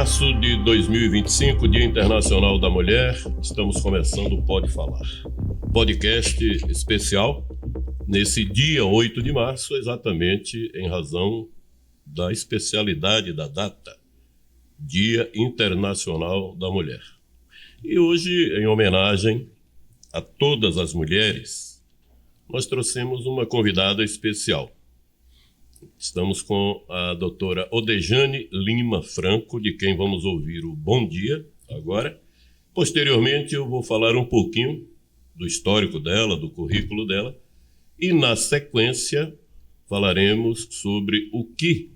março de 2025, Dia Internacional da Mulher, estamos começando o Pode Falar. Podcast especial nesse dia 8 de março, exatamente em razão da especialidade da data, Dia Internacional da Mulher. E hoje, em homenagem a todas as mulheres, nós trouxemos uma convidada especial. Estamos com a doutora Odejane Lima Franco, de quem vamos ouvir o bom dia agora. Posteriormente, eu vou falar um pouquinho do histórico dela, do currículo dela, e na sequência falaremos sobre o que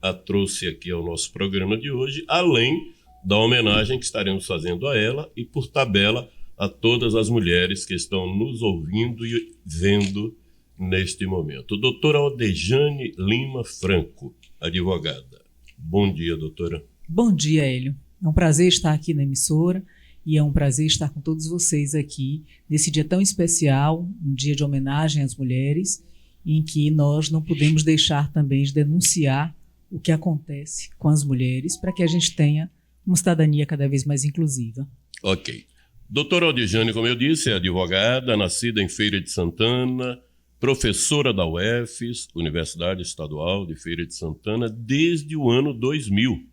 a trouxe aqui ao nosso programa de hoje, além da homenagem que estaremos fazendo a ela e, por tabela, a todas as mulheres que estão nos ouvindo e vendo neste momento. Doutora Odejane Lima Franco, advogada. Bom dia, doutora. Bom dia, Hélio. É um prazer estar aqui na emissora e é um prazer estar com todos vocês aqui nesse dia tão especial, um dia de homenagem às mulheres, em que nós não podemos deixar também de denunciar o que acontece com as mulheres para que a gente tenha uma cidadania cada vez mais inclusiva. Ok. Doutora Odejane, como eu disse, é advogada, nascida em Feira de Santana, professora da UFES, Universidade Estadual de Feira de Santana, desde o ano 2000,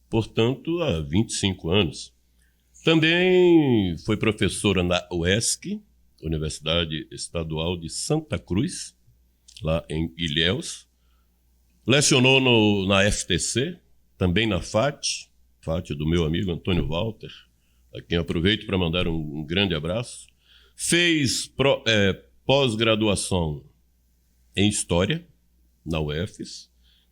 portanto, há 25 anos. Também foi professora na UESC, Universidade Estadual de Santa Cruz, lá em Ilhéus. Lecionou na FTC, também na FAT do meu amigo Antônio Walter, a quem aproveito para mandar um grande abraço. Fez pós-graduação em História, na UFES.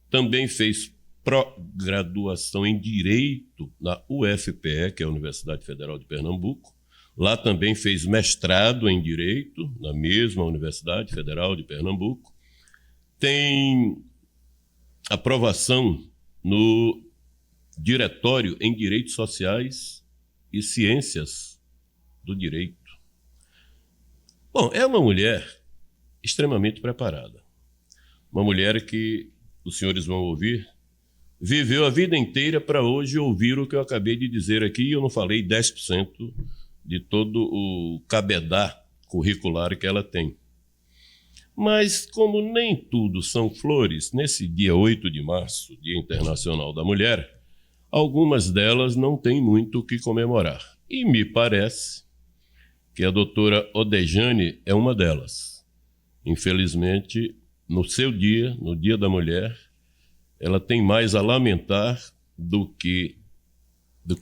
Também fez pró-graduação em Direito na UFPE, que é a Universidade Federal de Pernambuco. Lá também fez mestrado em Direito, na mesma Universidade Federal de Pernambuco. Tem aprovação no Diretório em Direitos Sociais e Ciências do Direito. Bom, é uma mulher extremamente preparada. Uma mulher que, os senhores vão ouvir, viveu a vida inteira para hoje ouvir o que eu acabei de dizer aqui, e eu não falei 10% de todo o cabedal curricular que ela tem. Mas, como nem tudo são flores, nesse dia 8 de março, Dia Internacional da Mulher, algumas delas não têm muito o que comemorar. E me parece que a doutora Odejane é uma delas. Infelizmente, no seu dia, no Dia da Mulher, ela tem mais a lamentar do que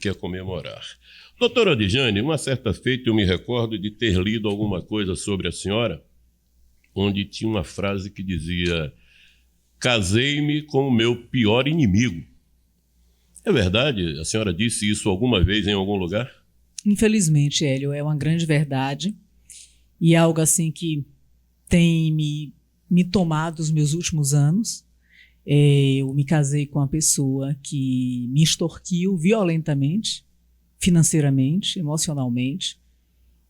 a comemorar. Doutora Odejane, uma certa feita eu me recordo de ter lido alguma coisa sobre a senhora, onde tinha uma frase que dizia: casei-me com o meu pior inimigo. É verdade? A senhora disse isso alguma vez em algum lugar? Infelizmente, Hélio, é uma grande verdade e é algo assim que tem me tomado os meus últimos anos. Eu me casei com uma pessoa que me extorquiu violentamente, financeiramente, emocionalmente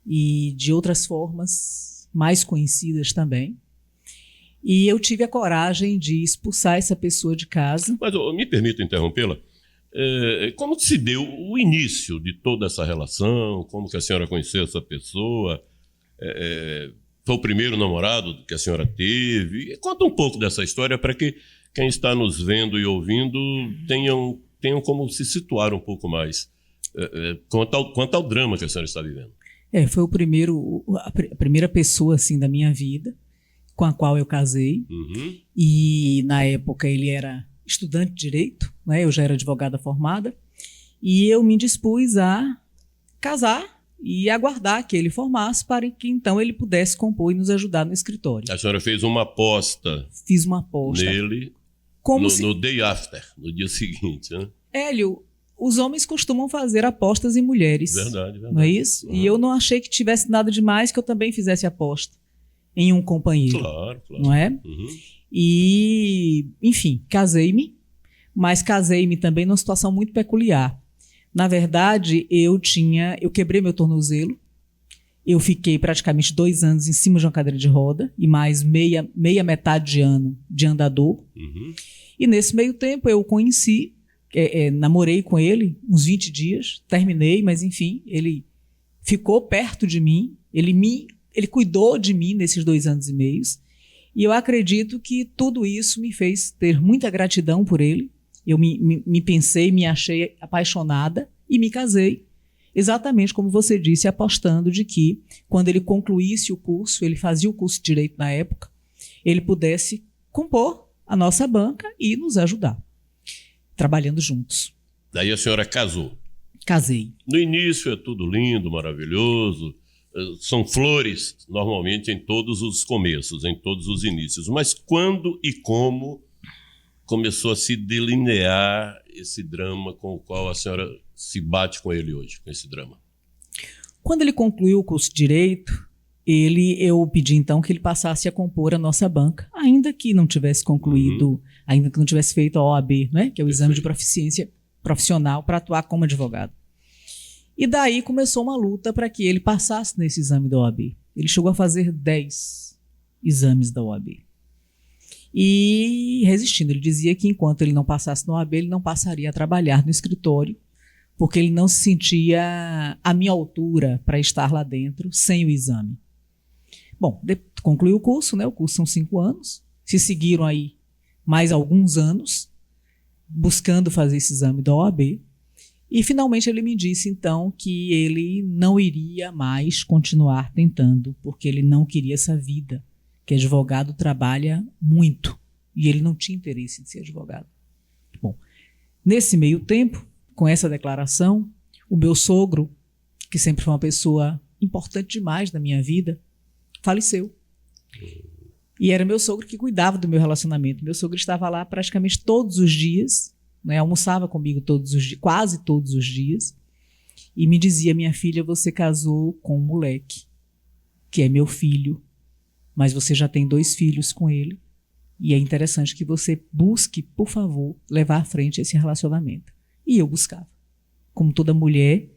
e de outras formas mais conhecidas também. E eu tive a coragem de expulsar essa pessoa de casa. Mas me permita interrompê-la. Como se deu o início de toda essa relação? Como que a senhora conheceu essa pessoa? Foi o primeiro namorado que a senhora teve? Conta um pouco dessa história para que quem está nos vendo e ouvindo tenham como se situar um pouco mais quanto ao drama que a senhora está vivendo. Foi a primeira pessoa assim, da minha vida com a qual eu casei. Uhum. E na época ele era estudante de Direito, né? Eu já era advogada formada, e eu me dispus a casar e aguardar que ele formasse para que então ele pudesse compor e nos ajudar no escritório. A senhora fez uma aposta. Fiz uma aposta. Nele, no day after, no dia seguinte, né? Hélio, os homens costumam fazer apostas em mulheres. Verdade. Não é isso? Uhum. E eu não achei que tivesse nada de mais que eu também fizesse aposta em um companheiro. Claro. Não é? Uhum. E, enfim, casei-me, mas casei-me também numa situação muito peculiar. Na verdade, eu quebrei meu tornozelo, eu fiquei praticamente 2 anos em cima de uma cadeira de roda e mais meia metade de ano de andador. Uhum. E nesse meio tempo eu o conheci namorei com ele uns 20 dias, terminei, mas enfim, ele ficou perto de mim, ele cuidou de mim nesses 2 anos e meio, e eu acredito que tudo isso me fez ter muita gratidão por ele. Eu me pensei, me achei apaixonada e me casei, exatamente como você disse, apostando de que quando ele concluísse o curso, ele fazia o curso de Direito na época, ele pudesse compor a nossa banca e nos ajudar, trabalhando juntos. Daí a senhora casou. Casei. No início é tudo lindo, maravilhoso, são flores normalmente em todos os começos, em todos os inícios. Mas quando e como começou a se delinear esse drama com o qual a senhora se bate com ele hoje, com esse drama? Quando ele concluiu o curso de Direito, eu pedi então que ele passasse a compor a nossa banca, ainda que não tivesse concluído, ainda que não tivesse feito a OAB, né, que é o exame de proficiência profissional para atuar como advogado. E daí começou uma luta para que ele passasse nesse exame da OAB. Ele chegou a fazer 10 exames da OAB. E resistindo, ele dizia que enquanto ele não passasse na OAB, ele não passaria a trabalhar no escritório, porque ele não se sentia à minha altura para estar lá dentro sem o exame. Bom, concluiu o curso, né? O curso são 5 anos, se seguiram aí mais alguns anos buscando fazer esse exame da OAB, e finalmente ele me disse então que ele não iria mais continuar tentando, porque ele não queria essa vida, que advogado trabalha muito, e ele não tinha interesse em ser advogado. Bom, nesse meio tempo, com essa declaração, o meu sogro, que sempre foi uma pessoa importante demais na minha vida, faleceu. E era meu sogro que cuidava do meu relacionamento. Meu sogro estava lá praticamente todos os dias, né, almoçava comigo todos os dias, quase todos os dias, e me dizia: minha filha, você casou com um moleque, que é meu filho, mas você já tem 2 filhos com ele, e é interessante que você busque, por favor, levar à frente esse relacionamento. E eu buscava. Como toda mulher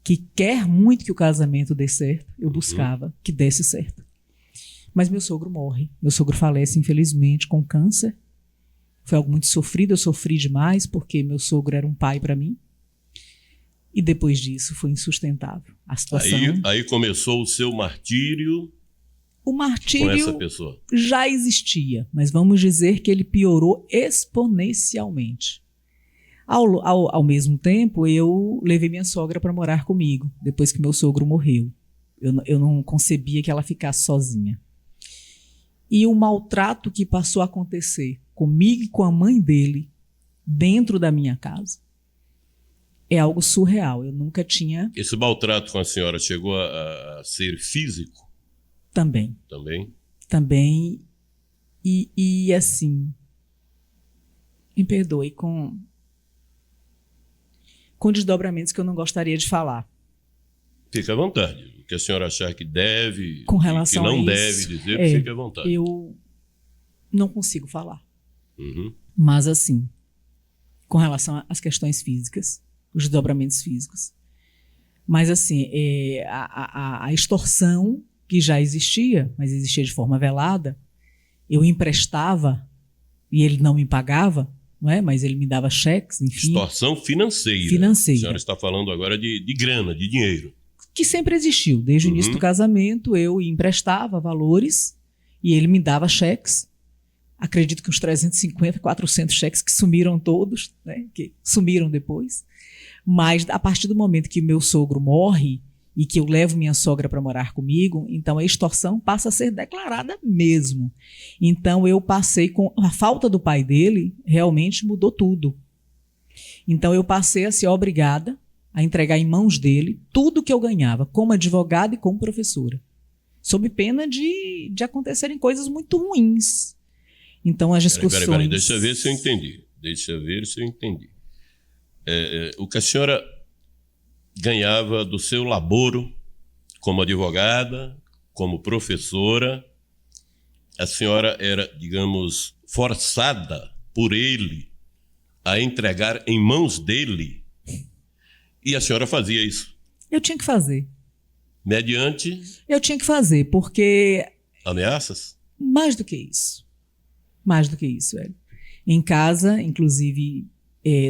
que quer muito que o casamento dê certo, eu buscava que desse certo. Mas meu sogro morre. Meu sogro falece, infelizmente, com câncer. Foi algo muito sofrido, eu sofri demais, porque meu sogro era um pai para mim. E depois disso foi insustentável. A situação... Aí começou o seu martírio. O martírio com essa pessoa já existia, mas vamos dizer que ele piorou exponencialmente. Ao mesmo tempo, eu levei minha sogra para morar comigo, depois que meu sogro morreu. Eu não concebia que ela ficasse sozinha. E o maltrato que passou a acontecer comigo e com a mãe dele, dentro da minha casa, é algo surreal. Eu nunca tinha... Esse maltrato com a senhora chegou a ser físico? Também. Também. E assim, me perdoe com desdobramentos que eu não gostaria de falar. Fique à vontade. O que a senhora achar que deve, com relação que não a isso, deve dizer, fique à vontade. Eu não consigo falar. Uhum. Mas assim, com relação às questões físicas, os desdobramentos físicos. Mas assim, a extorsão que já existia, mas existia de forma velada, eu emprestava e ele não me pagava, não é? Mas ele me dava cheques, enfim. Extorsão financeira. Financeira. A senhora está falando agora de grana, de dinheiro. Que sempre existiu. Desde o início do casamento, eu emprestava valores e ele me dava cheques. Acredito que uns 350, 400 cheques que sumiram todos, né? Que sumiram depois. Mas a partir do momento que meu sogro morre e que eu levo minha sogra para morar comigo, então a extorsão passa a ser declarada mesmo. Então eu passei com... A falta do pai dele realmente mudou tudo. Então eu passei a ser obrigada a entregar em mãos dele tudo que eu ganhava, como advogada e como professora, sob pena de acontecerem coisas muito ruins. Então as discussões... Peraí, deixa eu ver se eu entendi. O que a senhora ganhava do seu laboro como advogada, como professora, a senhora era, digamos, forçada por ele a entregar em mãos dele, e a senhora fazia isso? Eu tinha que fazer. Mediante? Eu tinha que fazer, porque... Ameaças? Mais do que isso. Mais do que isso, velho. Em casa, inclusive,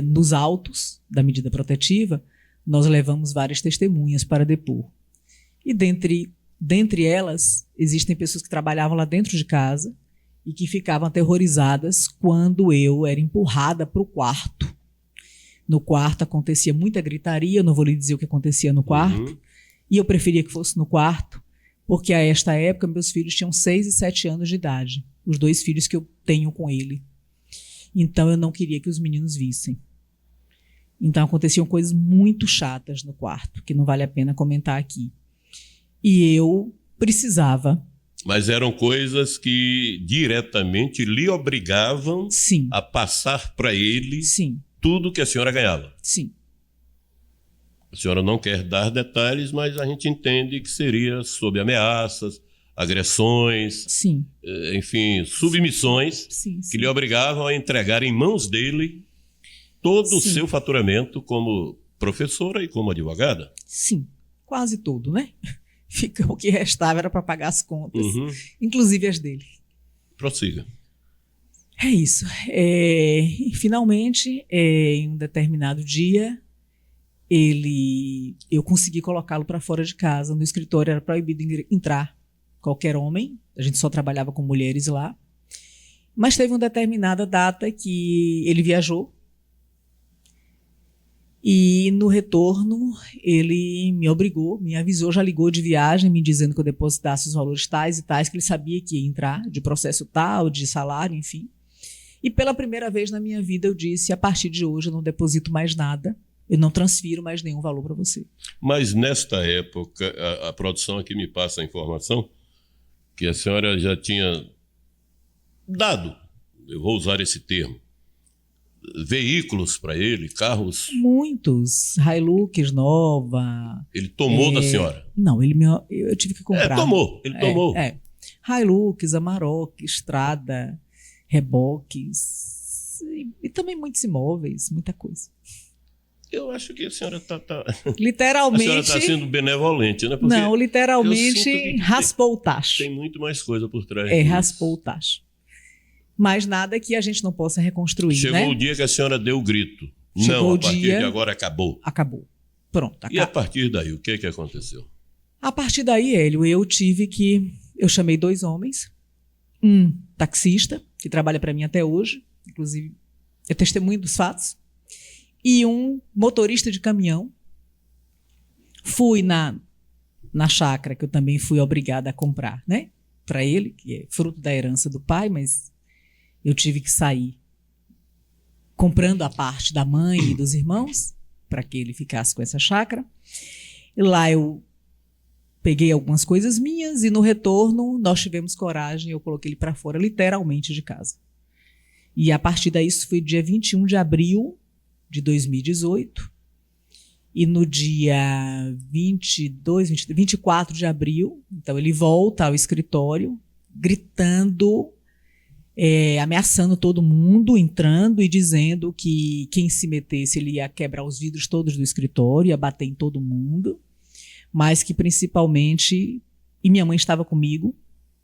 nos autos da medida protetiva, nós levamos várias testemunhas para depor. E dentre elas, existem pessoas que trabalhavam lá dentro de casa e que ficavam aterrorizadas quando eu era empurrada para o quarto. No quarto acontecia muita gritaria, eu não vou lhe dizer o que acontecia no quarto, e eu preferia que fosse no quarto, porque a esta época meus filhos tinham 6 e 7 anos de idade, os 2 filhos que eu tenho com ele. Então eu não queria que os meninos vissem. Então aconteciam coisas muito chatas no quarto, que não vale a pena comentar aqui. E eu precisava... Mas eram coisas que diretamente lhe obrigavam Sim. a passar para ele Sim. tudo que a senhora ganhava. Sim. A senhora não quer dar detalhes, mas a gente entende que seria sob ameaças, agressões, Sim. Enfim, submissões Sim. que lhe obrigavam a entregar em mãos dele todo o seu faturamento como professora e como advogada. Sim, quase tudo, né? O que restava era para pagar as contas, inclusive as dele. Prossiga. É isso. Finalmente, em um determinado dia, eu consegui colocá-lo para fora de casa. No escritório era proibido entrar qualquer homem, a gente só trabalhava com mulheres lá. Mas teve uma determinada data que ele viajou. E no retorno, ele me obrigou, me avisou, já ligou de viagem, me dizendo que eu depositasse os valores tais e tais, que ele sabia que ia entrar, de processo tal, de salário, enfim. E pela primeira vez na minha vida eu disse, a partir de hoje eu não deposito mais nada, eu não transfiro mais nenhum valor para você. Mas nesta época, a produção aqui me passa a informação que a senhora já tinha dado, eu vou usar esse termo, veículos para ele, carros. Muitos. Hilux nova. Ele tomou da senhora? Não, eu tive que comprar. Ele tomou. Hilux, Amarok, Estrada, reboques e também muitos imóveis, muita coisa. Eu acho que a senhora está... Literalmente... A senhora está sendo benevolente, né? Porque não, literalmente raspou o tacho. Tem muito mais coisa por trás disso. disso. Raspou o tacho. Mas nada que a gente não possa reconstruir, Chegou o dia que a senhora deu o grito. Chegou não, a partir de agora acabou. Acabou. Pronto, acabou. E a partir daí, o que aconteceu? A partir daí, Hélio, eu chamei 2 homens, um taxista, que trabalha para mim até hoje, inclusive é testemunho dos fatos, e um motorista de caminhão. Fui na chácara, que eu também fui obrigada a comprar, né? Para ele, que é fruto da herança do pai, mas eu tive que sair comprando a parte da mãe e dos irmãos, para que ele ficasse com essa chácara. E lá eu peguei algumas coisas minhas e no retorno nós tivemos coragem, eu coloquei ele para fora, literalmente, de casa. E a partir daí, isso foi dia 21 de abril de 2018. E no dia 24 de abril, então ele volta ao escritório, gritando, ameaçando todo mundo, entrando e dizendo que quem se metesse ele ia quebrar os vidros todos do escritório, ia bater em todo mundo, mas que principalmente, e minha mãe estava comigo,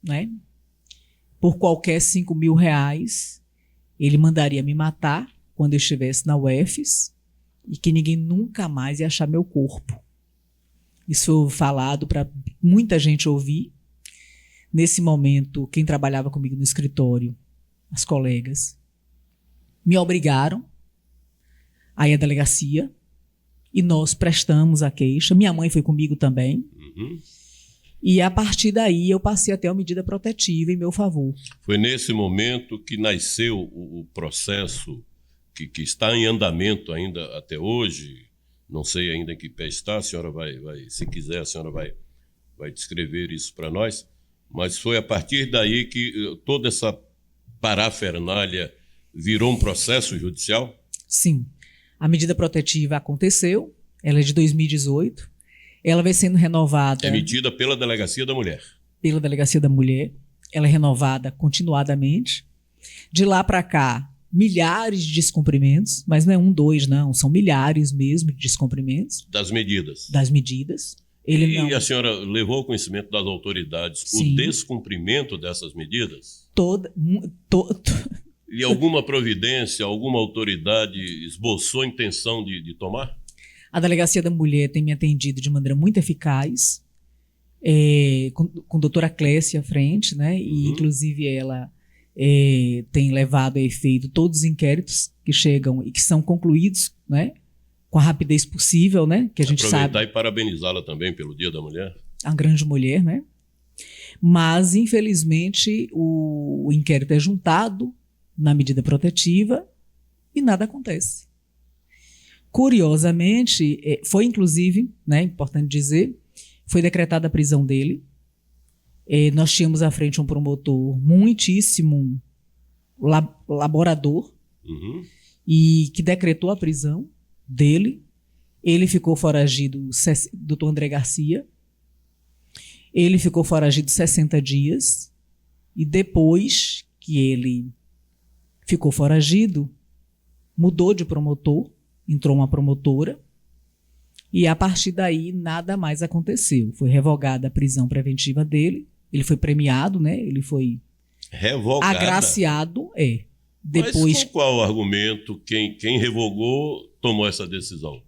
né? Por qualquer R$5.000, ele mandaria me matar quando eu estivesse na UFES, e que ninguém nunca mais ia achar meu corpo. Isso foi falado para muita gente ouvir. Nesse momento, quem trabalhava comigo no escritório, as colegas, me obrigaram a ir à delegacia e nós prestamos a queixa. Minha mãe foi comigo também. E a partir daí eu passei até a medida protetiva em meu favor. Foi nesse momento que nasceu o processo que está em andamento ainda até hoje, não sei ainda em que pé está, a senhora vai se quiser, a senhora vai descrever isso para nós, mas foi a partir daí que toda essa parafernália virou um processo judicial? Sim. A medida protetiva aconteceu, ela é de 2018, ela vai sendo renovada... Emitida pela Delegacia da Mulher. Pela Delegacia da Mulher, ela é renovada continuadamente. De lá para cá, milhares de descumprimentos, mas não é 1, 2, não, são milhares mesmo de descumprimentos. Das medidas. Das medidas. A senhora levou ao conhecimento das autoridades Sim. o descumprimento dessas medidas? E alguma providência, alguma autoridade esboçou a intenção de tomar? A Delegacia da Mulher tem me atendido de maneira muito eficaz, com a doutora Clécia à frente, né? E, inclusive, ela tem levado a efeito todos os inquéritos que chegam e que são concluídos, né? Com a rapidez possível, né? Que a gente sabe. Aproveitar e parabenizá-la também pelo Dia da Mulher. A grande mulher, né? Mas, infelizmente, o inquérito é juntado na medida protetiva e nada acontece. Curiosamente, foi inclusive, né, importante dizer, foi decretada a prisão dele. Nós tínhamos à frente um promotor muitíssimo laborador e que decretou a prisão dele. Ele ficou foragido, doutor André Garcia, ele ficou foragido 60 dias e depois que ele ficou foragido, mudou de promotor, entrou uma promotora e a partir daí nada mais aconteceu. Foi revogada a prisão preventiva dele, ele foi premiado, né? Ele foi revogada? Agraciado, Depois... Mas com qual argumento quem revogou tomou essa decisão?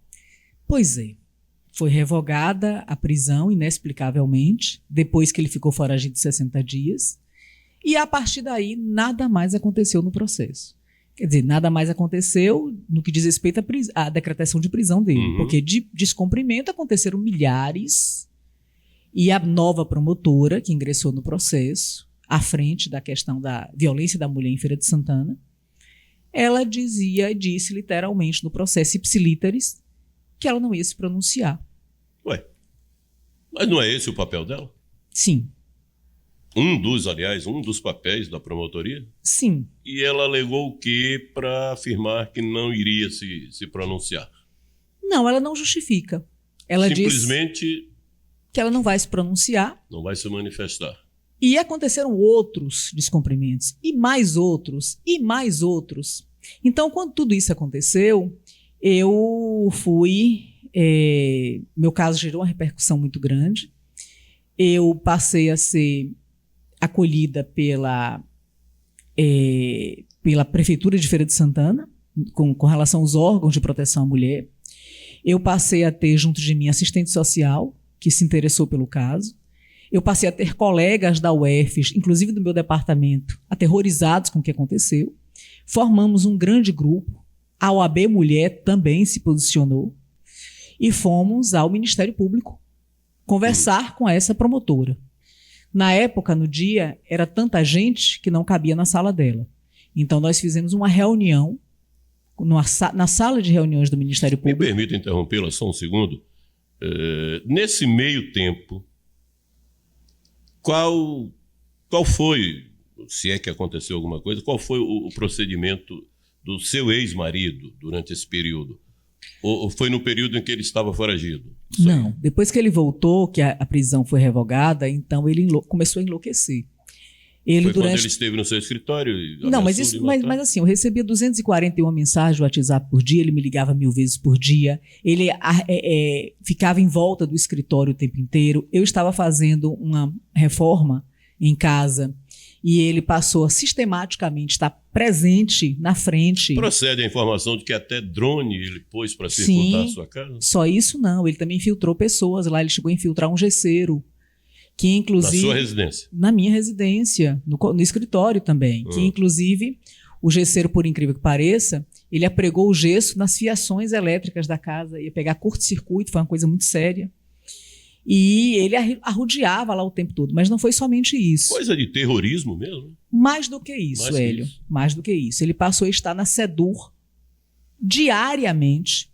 Pois é, foi revogada a prisão inexplicavelmente, depois que ele ficou foragido 60 dias, e a partir daí nada mais aconteceu no processo. Quer dizer, nada mais aconteceu no que diz respeito à decretação de prisão dele, porque de descumprimento aconteceram milhares, e a nova promotora que ingressou no processo, à frente da questão da violência da mulher em Feira de Santana, ela disse literalmente no processo ipsilíteris que ela não ia se pronunciar. Ué, mas não é esse o papel dela? Sim. Um dos papéis da promotoria? Sim. E ela alegou o quê para afirmar que não iria se pronunciar? Não, ela não justifica. Ela simplesmente diz que ela não vai se pronunciar. Não vai se manifestar. E aconteceram outros descumprimentos, e mais outros, e mais outros. Então, quando tudo isso aconteceu, eu fui... meu caso gerou uma repercussão muito grande. Eu passei a ser acolhida pela Prefeitura de Feira de Santana, com relação aos órgãos de proteção à mulher. Eu passei a ter junto de mim assistente social, que se interessou pelo caso. Eu passei a ter colegas da UFES, inclusive do meu departamento, aterrorizados com o que aconteceu. Formamos um grande grupo. A OAB Mulher também se posicionou. E fomos ao Ministério Público conversar com essa promotora. Na época, no dia, era tanta gente que não cabia na sala dela. Então, nós fizemos uma reunião na sala de reuniões do Ministério Público. Me permita interrompê-la só um segundo. Nesse meio tempo, qual foi, se é que aconteceu alguma coisa, qual foi o procedimento do seu ex-marido durante esse período? Ou foi no período em que ele estava foragido? Não, depois que ele voltou, que a prisão foi revogada, então ele começou a enlouquecer. Quando ele esteve no seu escritório? Não, mas assim, eu recebia 241 mensagens do WhatsApp por dia, ele me ligava 1000 vezes por dia, ele ficava em volta do escritório o tempo inteiro. Eu estava fazendo uma reforma em casa e ele passou a sistematicamente estar presente na frente. Procede a informação de que até drone ele pôs para circundar a sua casa? Só isso não, ele também infiltrou pessoas lá, ele chegou a infiltrar um gesseiro, que inclusive... Na sua residência? Na minha residência, no escritório também, que inclusive o gesseiro, por incrível que pareça, ele apregou o gesso nas fiações elétricas da casa, ia pegar curto-circuito, foi uma coisa muito séria. E ele arrodeava lá o tempo todo, mas não foi somente isso. Coisa de terrorismo mesmo? Mais do que isso, Hélio. Mais do que isso. Ele passou a estar na SEDUR diariamente,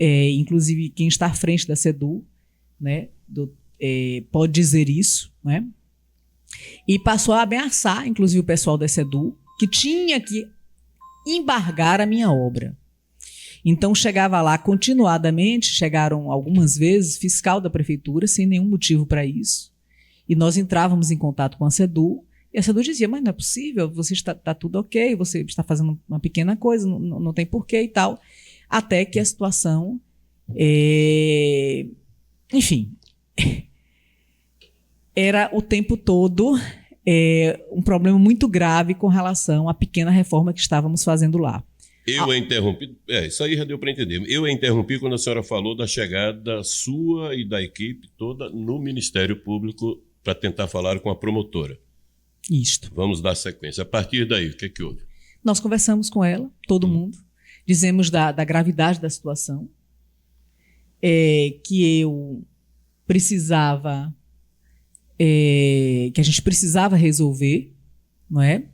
inclusive quem está à frente da SEDUR, né, pode dizer isso, né? E passou a ameaçar, inclusive, o pessoal da SEDUR, que tinha que embargar a minha obra. Então, chegava lá continuadamente, chegaram algumas vezes, fiscal da prefeitura, sem nenhum motivo para isso. E nós entrávamos em contato com a SEDUR, e a SEDUR dizia, mas não é possível, você está tudo ok, você está fazendo uma pequena coisa, não tem porquê e tal. Até que a situação, enfim, era o tempo todo um problema muito grave com relação à pequena reforma que estávamos fazendo lá. Eu a interrompi, isso aí já deu para entender. Eu a interrompi quando a senhora falou da chegada sua e da equipe toda no Ministério Público para tentar falar com a promotora. Isto. Vamos dar sequência. A partir daí, o que houve? Nós conversamos com ela, todo mundo, dizemos da gravidade da situação, que eu precisava, que a gente precisava resolver, não é?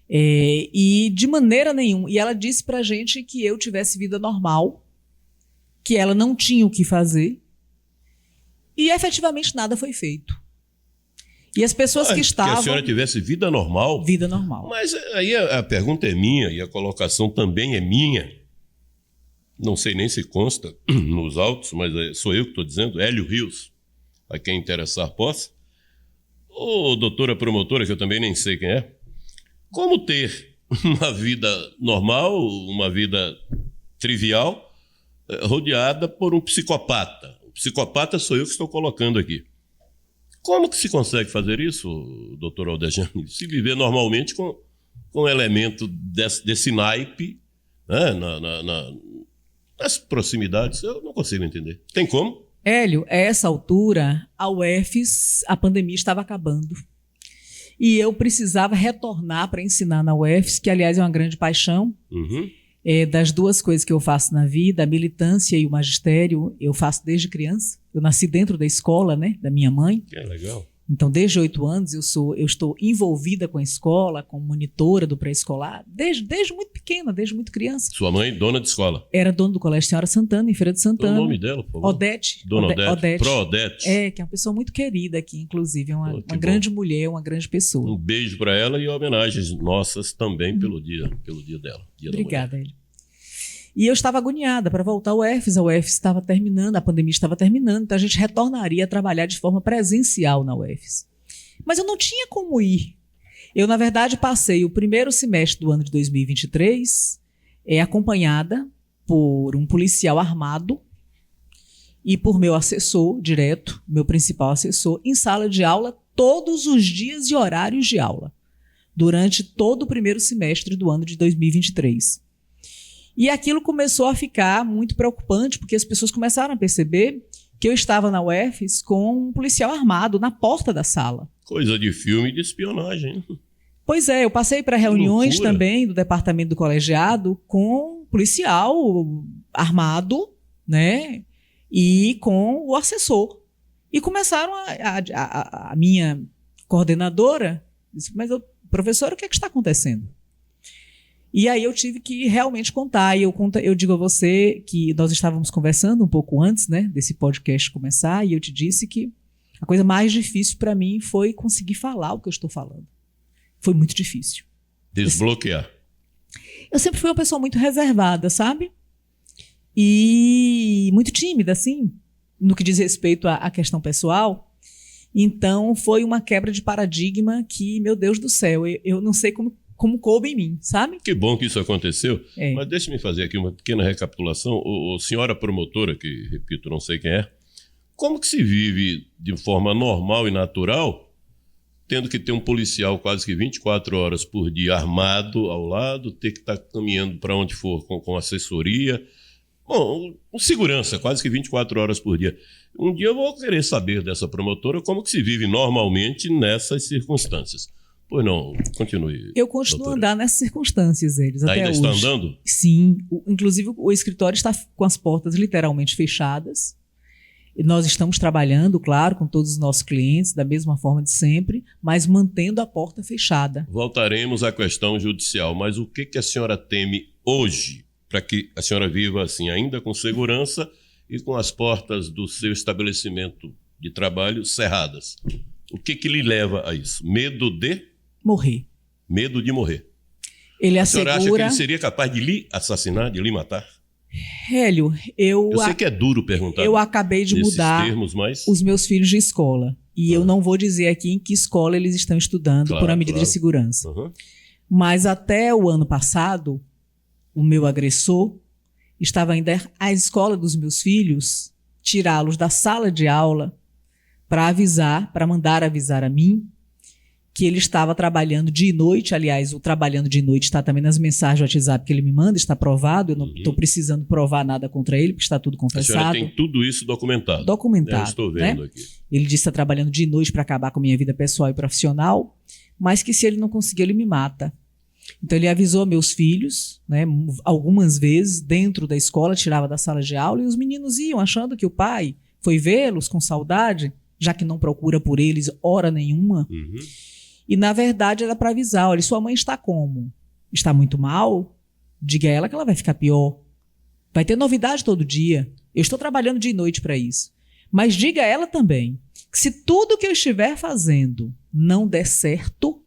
E de maneira nenhuma. E ela disse pra gente que eu tivesse vida normal, que ela não tinha o que fazer, e efetivamente nada foi feito. E as pessoas que estavam... Que a senhora tivesse vida normal? Vida normal. Mas aí a pergunta é minha e a colocação também é minha. Não sei nem se consta nos autos, mas sou eu que estou dizendo, Hélio Rios, a quem interessar possa. Ou doutora promotora, que eu também nem sei quem é. Como ter uma vida normal, uma vida trivial, rodeada por um psicopata? O psicopata sou eu que estou colocando aqui. Como que se consegue fazer isso, doutor Aldejane? Se viver normalmente com um elemento desse naipe, né, nas proximidades, eu não consigo entender. Tem como? Hélio, a essa altura, a UFES, a pandemia estava acabando. E eu precisava retornar para ensinar na UFES, que, aliás, é uma grande paixão. Uhum. Das duas coisas que eu faço na vida, a militância e o magistério, eu faço desde criança. Eu nasci dentro da escola, né, da minha mãe. Que legal. Então, desde 8 anos, eu estou envolvida com a escola, como monitora do pré-escolar, desde muito pequena, desde muito criança. Sua mãe, dona de escola? Era dona do Colégio Senhora Santana, em Feira de Santana. O nome dela, por favor? Odete. Dona Odete. Pro-Odete. Que é uma pessoa muito querida aqui, inclusive. É uma grande mulher, uma grande pessoa. Um beijo para ela e homenagens nossas também pelo dia dela. Dia Obrigada, Hélio. E eu estava agoniada para voltar ao UFES. A UFES estava terminando, a pandemia estava terminando, então a gente retornaria a trabalhar de forma presencial na UFES. Mas eu não tinha como ir. Eu, na verdade, passei o primeiro semestre do ano de 2023 acompanhada por um policial armado e por meu assessor direto, meu principal assessor, em sala de aula todos os dias e horários de aula, durante todo o primeiro semestre do ano de 2023. E aquilo começou a ficar muito preocupante, porque as pessoas começaram a perceber que eu estava na UFES com um policial armado na porta da sala. Coisa de filme de espionagem. Pois é, eu passei para reuniões também do departamento do colegiado com um policial armado, né, e com o assessor. E começaram a minha coordenadora disse, mas professora, o que é que está acontecendo? E aí eu tive que realmente contar, e eu digo a você que nós estávamos conversando um pouco antes, né, desse podcast começar, e eu te disse que a coisa mais difícil para mim foi conseguir falar o que eu estou falando. Foi muito difícil. Desbloquear. Eu sempre fui uma pessoa muito reservada, sabe? E muito tímida, assim, no que diz respeito à questão pessoal. Então, foi uma quebra de paradigma que, meu Deus do céu, eu não sei como coube em mim, sabe? Que bom que isso aconteceu. Mas deixe-me fazer aqui uma pequena recapitulação. Senhora promotora, que, repito, não sei quem é, como que se vive de forma normal e natural, tendo que ter um policial quase que 24 horas por dia armado ao lado, ter que estar caminhando para onde for com assessoria, bom, com segurança, quase que 24 horas por dia. Um dia eu vou querer saber dessa promotora como que se vive normalmente nessas circunstâncias. Pois não, continue. Eu continuo a andar nessas circunstâncias, eles, até hoje. Ainda está andando? Sim, inclusive o escritório está com as portas literalmente fechadas. E nós estamos trabalhando, claro, com todos os nossos clientes, da mesma forma de sempre, mas mantendo a porta fechada. Voltaremos à questão judicial, mas o que a senhora teme hoje para que a senhora viva assim, ainda com segurança e com as portas do seu estabelecimento de trabalho cerradas? O que lhe leva a isso? Medo de? Morrer. Medo de morrer. Ele a senhora acha que ele seria capaz de lhe assassinar, de lhe matar? Hélio, eu sei que é duro perguntar. Eu acabei de mudar os meus filhos de escola. E eu não vou dizer aqui em que escola eles estão estudando, por uma medida de segurança. Uhum. Mas até o ano passado, o meu agressor estava indo à escola dos meus filhos, tirá-los da sala de aula para mandar avisar a mim que ele estava trabalhando de noite. Aliás, o trabalhando de noite está também nas mensagens do WhatsApp que ele me manda, está provado. Eu não estou precisando provar nada contra ele, porque está tudo confessado. A senhora tem tudo isso documentado. Documentado. Eu estou vendo, né? Aqui. Ele disse que está trabalhando de noite para acabar com a minha vida pessoal e profissional, mas que se ele não conseguir, ele me mata. Então ele avisou meus filhos, né, algumas vezes, dentro da escola, tirava da sala de aula, e os meninos iam achando que o pai foi vê-los com saudade, já que não procura por eles hora nenhuma. E, na verdade, era para avisar: olha, sua mãe está como? Está muito mal? Diga a ela que ela vai ficar pior. Vai ter novidade todo dia. Eu estou trabalhando de noite para isso. Mas diga a ela também que se tudo que eu estiver fazendo não der certo,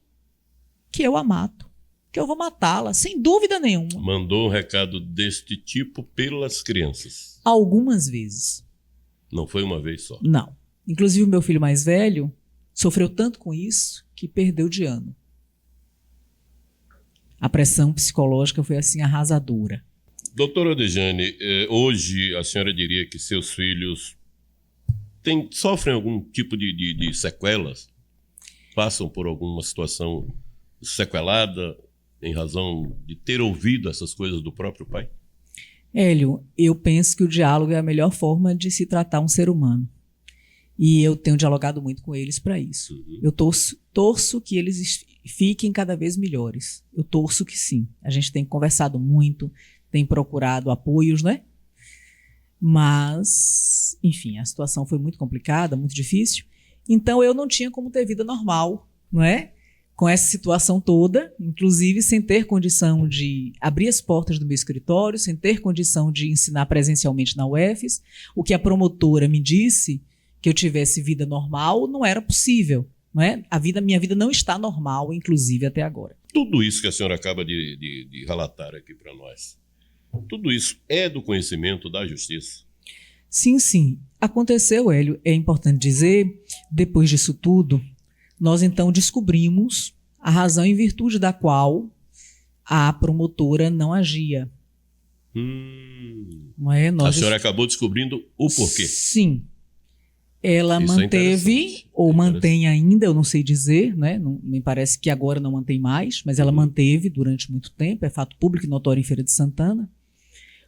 que eu a mato. Que eu vou matá-la, sem dúvida nenhuma. Mandou um recado deste tipo pelas crianças? Algumas vezes. Não foi uma vez só? Não. Inclusive, o meu filho mais velho sofreu tanto com isso que perdeu de ano. A pressão psicológica foi assim arrasadora. Doutora Adejane, hoje a senhora diria que seus filhos sofrem algum tipo de sequelas? Passam por alguma situação sequelada em razão de ter ouvido essas coisas do próprio pai? Hélio, eu penso que o diálogo é a melhor forma de se tratar um ser humano. E eu tenho dialogado muito com eles para isso. Eu torço que eles fiquem cada vez melhores. Eu torço que sim. A gente tem conversado muito, tem procurado apoios, né? Mas, enfim, a situação foi muito complicada, muito difícil. Então eu não tinha como ter vida normal, não é? Com essa situação toda, inclusive sem ter condição de abrir as portas do meu escritório, sem ter condição de ensinar presencialmente na UFES. O que a promotora me disse, que eu tivesse vida normal, não era possível, não é? Minha vida não está normal, inclusive até agora. Tudo isso que a senhora acaba de relatar aqui para nós, tudo isso é do conhecimento da justiça? Sim, sim. Aconteceu, Hélio, é importante dizer, depois disso tudo, nós então descobrimos a razão em virtude da qual a promotora não agia. Não é? A senhora acabou descobrindo o porquê? Sim. Ela Isso manteve, ou mantém ainda, eu não sei dizer, né? Não, me parece que agora não mantém mais, mas ela manteve durante muito tempo, é fato público e notório em Feira de Santana,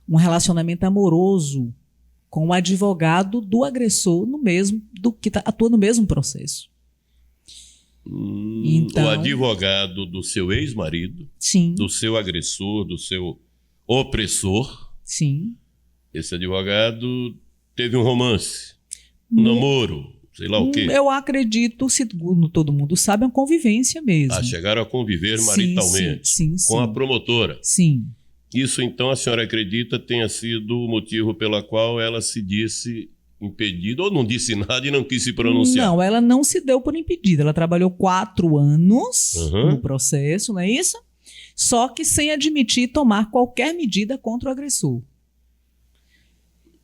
um relacionamento amoroso com o advogado do agressor que atua no mesmo processo. Então, o advogado do seu ex-marido, sim, do seu agressor, do seu opressor, sim, esse advogado teve um romance, um namoro, sei lá o quê. Eu acredito, segundo todo mundo sabe, é uma convivência mesmo. Chegaram a conviver maritalmente sim, com a promotora. Sim. Isso, então, a senhora acredita tenha sido o motivo pela qual ela se disse impedida, ou não disse nada e não quis se pronunciar? Não, ela não se deu por impedida. Ela trabalhou 4 anos no processo, não é isso? Só que sem admitir tomar qualquer medida contra o agressor.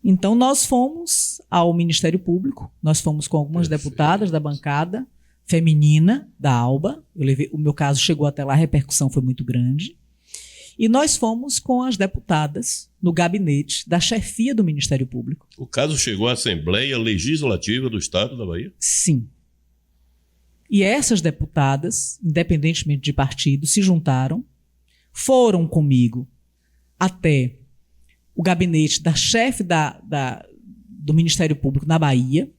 Então, nós fomos ao Ministério Público, nós fomos com algumas deputadas da bancada feminina da ALBA. O meu caso chegou até lá, a repercussão foi muito grande. E nós fomos com as deputadas no gabinete da chefia do Ministério Público. O caso chegou à Assembleia Legislativa do Estado da Bahia? Sim. E essas deputadas, independentemente de partido, se juntaram, foram comigo até o gabinete da chefe do Ministério Público na Bahia,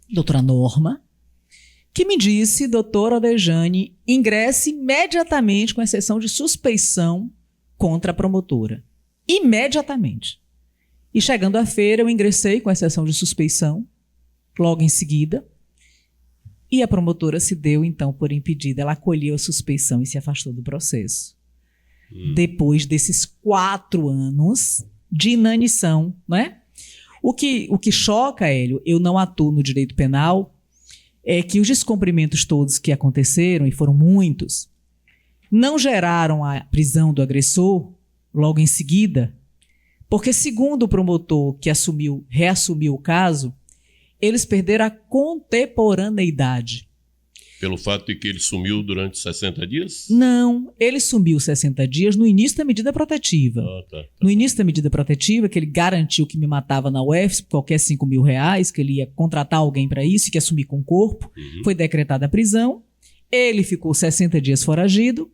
doutora Norma, que me disse: doutora Adejane, ingresse imediatamente com exceção de suspeição contra a promotora. Imediatamente. E chegando à feira, eu ingressei com exceção de suspeição, logo em seguida, e a promotora se deu, então, por impedida. Ela acolheu a suspeição e se afastou do processo. Depois desses 4 anos de inanição, né? O que choca, Hélio, eu não atuo no direito penal, é que os descumprimentos todos que aconteceram, e foram muitos, não geraram a prisão do agressor logo em seguida, porque, segundo o promotor que reassumiu o caso, eles perderam a contemporaneidade. Pelo fato de que ele sumiu durante 60 dias? Não, ele sumiu 60 dias no início da medida protetiva. Tá. No início da medida protetiva, que ele garantiu que me matava na UFES por qualquer R$5.000, que ele ia contratar alguém para isso e que ia sumir com o corpo, foi decretada a prisão. Ele ficou 60 dias foragido.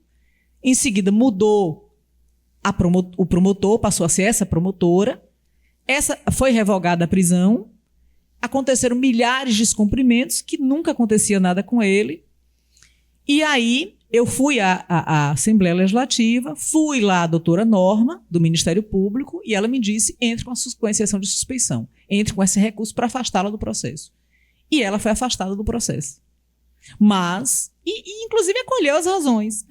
Em seguida, mudou o promotor, passou a ser essa promotora. Essa foi revogada a prisão. Aconteceram milhares de descumprimentos, que nunca acontecia nada com ele. E aí, eu fui à Assembleia Legislativa, fui lá à doutora Norma, do Ministério Público, e ela me disse, entre com a exceção de suspeição, entre com esse recurso para afastá-la do processo. E ela foi afastada do processo. Mas, inclusive, acolheu as razões.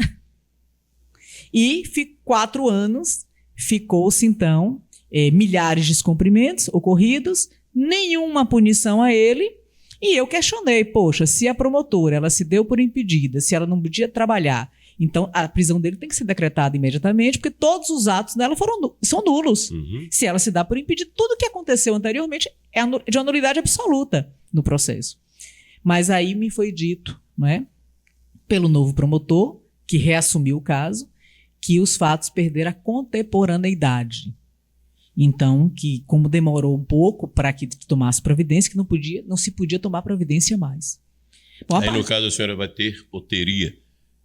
E 4 anos, ficou-se, então, milhares de descumprimentos ocorridos, nenhuma punição a ele, e eu questionei, poxa, se a promotora ela se deu por impedida, se ela não podia trabalhar, então a prisão dele tem que ser decretada imediatamente, porque todos os atos dela são nulos. Uhum. Se ela se dá por impedida, tudo que aconteceu anteriormente é de uma nulidade absoluta no processo. Mas aí me foi dito, não é, pelo novo promotor, que reassumiu o caso, que os fatos perderam a contemporaneidade. Então, que como demorou um pouco para que tomasse providência, que não se podia tomar providência mais. Bom, aí, no caso, a senhora vai ter ou teria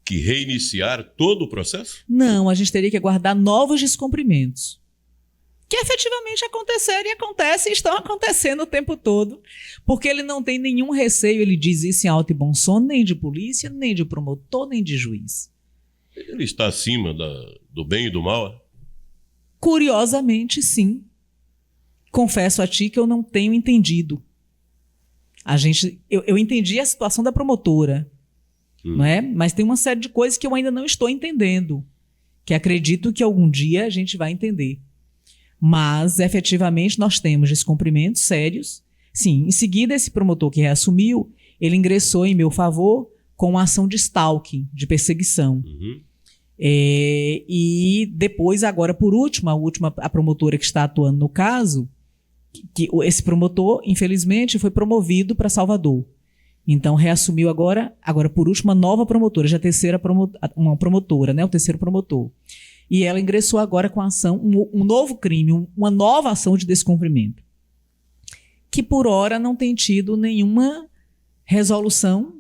que reiniciar todo o processo? Não, a gente teria que aguardar novos descumprimentos. Que efetivamente aconteceram e acontecem e estão acontecendo o tempo todo. Porque ele não tem nenhum receio, ele diz isso em alto e bom som, nem de polícia, nem de promotor, nem de juiz. Ele está acima do bem e do mal? Curiosamente, sim. Confesso a ti que eu não tenho entendido. Eu entendi a situação da promotora, não é? Mas tem uma série de coisas que eu ainda não estou entendendo, que acredito que algum dia a gente vai entender. Mas, efetivamente, nós temos descumprimentos sérios. Sim, em seguida, esse promotor que reassumiu, ele ingressou em meu favor com uma ação de stalking, de perseguição. Uhum. E depois, agora, por último, a promotora que está atuando no caso, que esse promotor, infelizmente, foi promovido para Salvador. Então, reassumiu agora, por último, uma nova promotora, já a terceira uma promotora, né, o terceiro promotor. E ela ingressou agora com a ação, um novo crime, uma nova ação de descumprimento, que por hora não tem tido nenhuma resolução,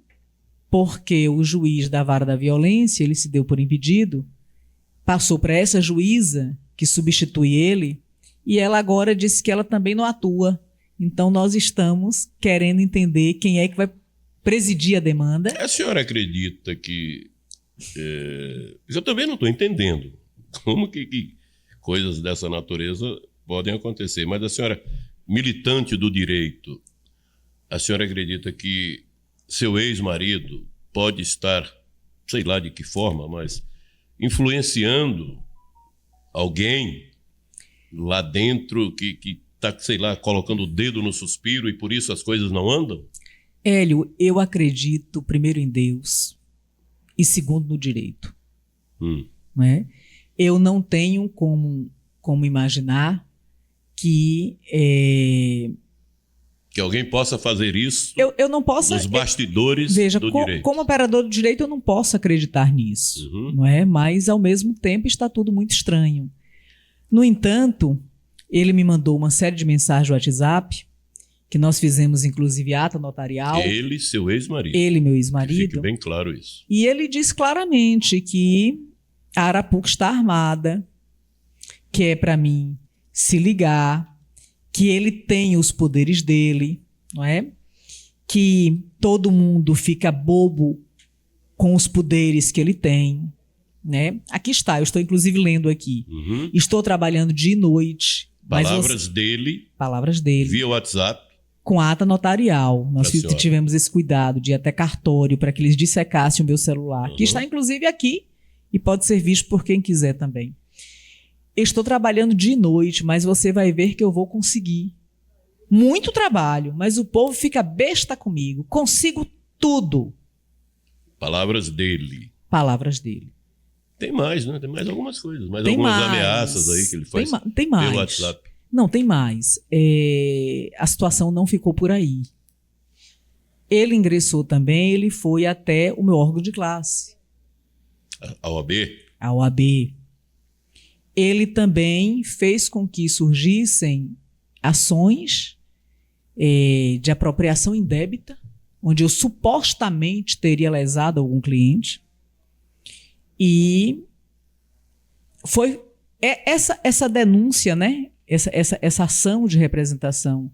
porque o juiz da vara da violência, ele se deu por impedido, passou para essa juíza que substitui ele, e ela agora disse que ela também não atua. Então nós estamos querendo entender quem é que vai presidir a demanda. A senhora acredita que... eu também não estou entendendo como que coisas dessa natureza podem acontecer, mas a senhora, militante do direito, a senhora acredita que seu ex-marido pode estar, sei lá de que forma, mas influenciando alguém lá dentro que está, sei lá, colocando o dedo no suspiro e por isso as coisas não andam? Hélio, eu acredito primeiro em Deus e segundo no direito. Não é? Eu não tenho como imaginar que alguém possa fazer isso eu não posso, nos bastidores do direito. Como operador do direito, eu não posso acreditar nisso. Uhum. Não é? Mas, ao mesmo tempo, está tudo muito estranho. No entanto, ele me mandou uma série de mensagens no WhatsApp, que nós fizemos, inclusive, ata notarial. Ele, seu ex-marido. Ele, meu ex-marido. Fique bem claro isso. E ele diz claramente que a Arapuca está armada, que é para mim se ligar, que ele tem os poderes dele, não é? Que todo mundo fica bobo com os poderes que ele tem, né? Aqui está, eu estou inclusive lendo aqui. Uhum. Estou trabalhando dia e noite. Palavras dele. Via WhatsApp. Com ata notarial. Nós tivemos esse cuidado de ir até cartório para que eles dissecassem o meu celular, que está inclusive aqui e pode ser visto por quem quiser também. Estou trabalhando de noite, mas você vai ver que eu vou conseguir. Muito trabalho, mas o povo fica besta comigo. Consigo tudo. Palavras dele. Palavras dele. Tem mais, né? Tem mais algumas coisas. Mais algumas ameaças aí que ele faz tem mais. pelo WhatsApp. Não, tem mais. A situação não ficou por aí. Ele ingressou também, ele foi até o meu órgão de classe. A OAB? A OAB. Ele também fez com que surgissem ações de apropriação indébita onde eu supostamente teria lesado algum cliente. E foi essa denúncia, né? Essa ação de representação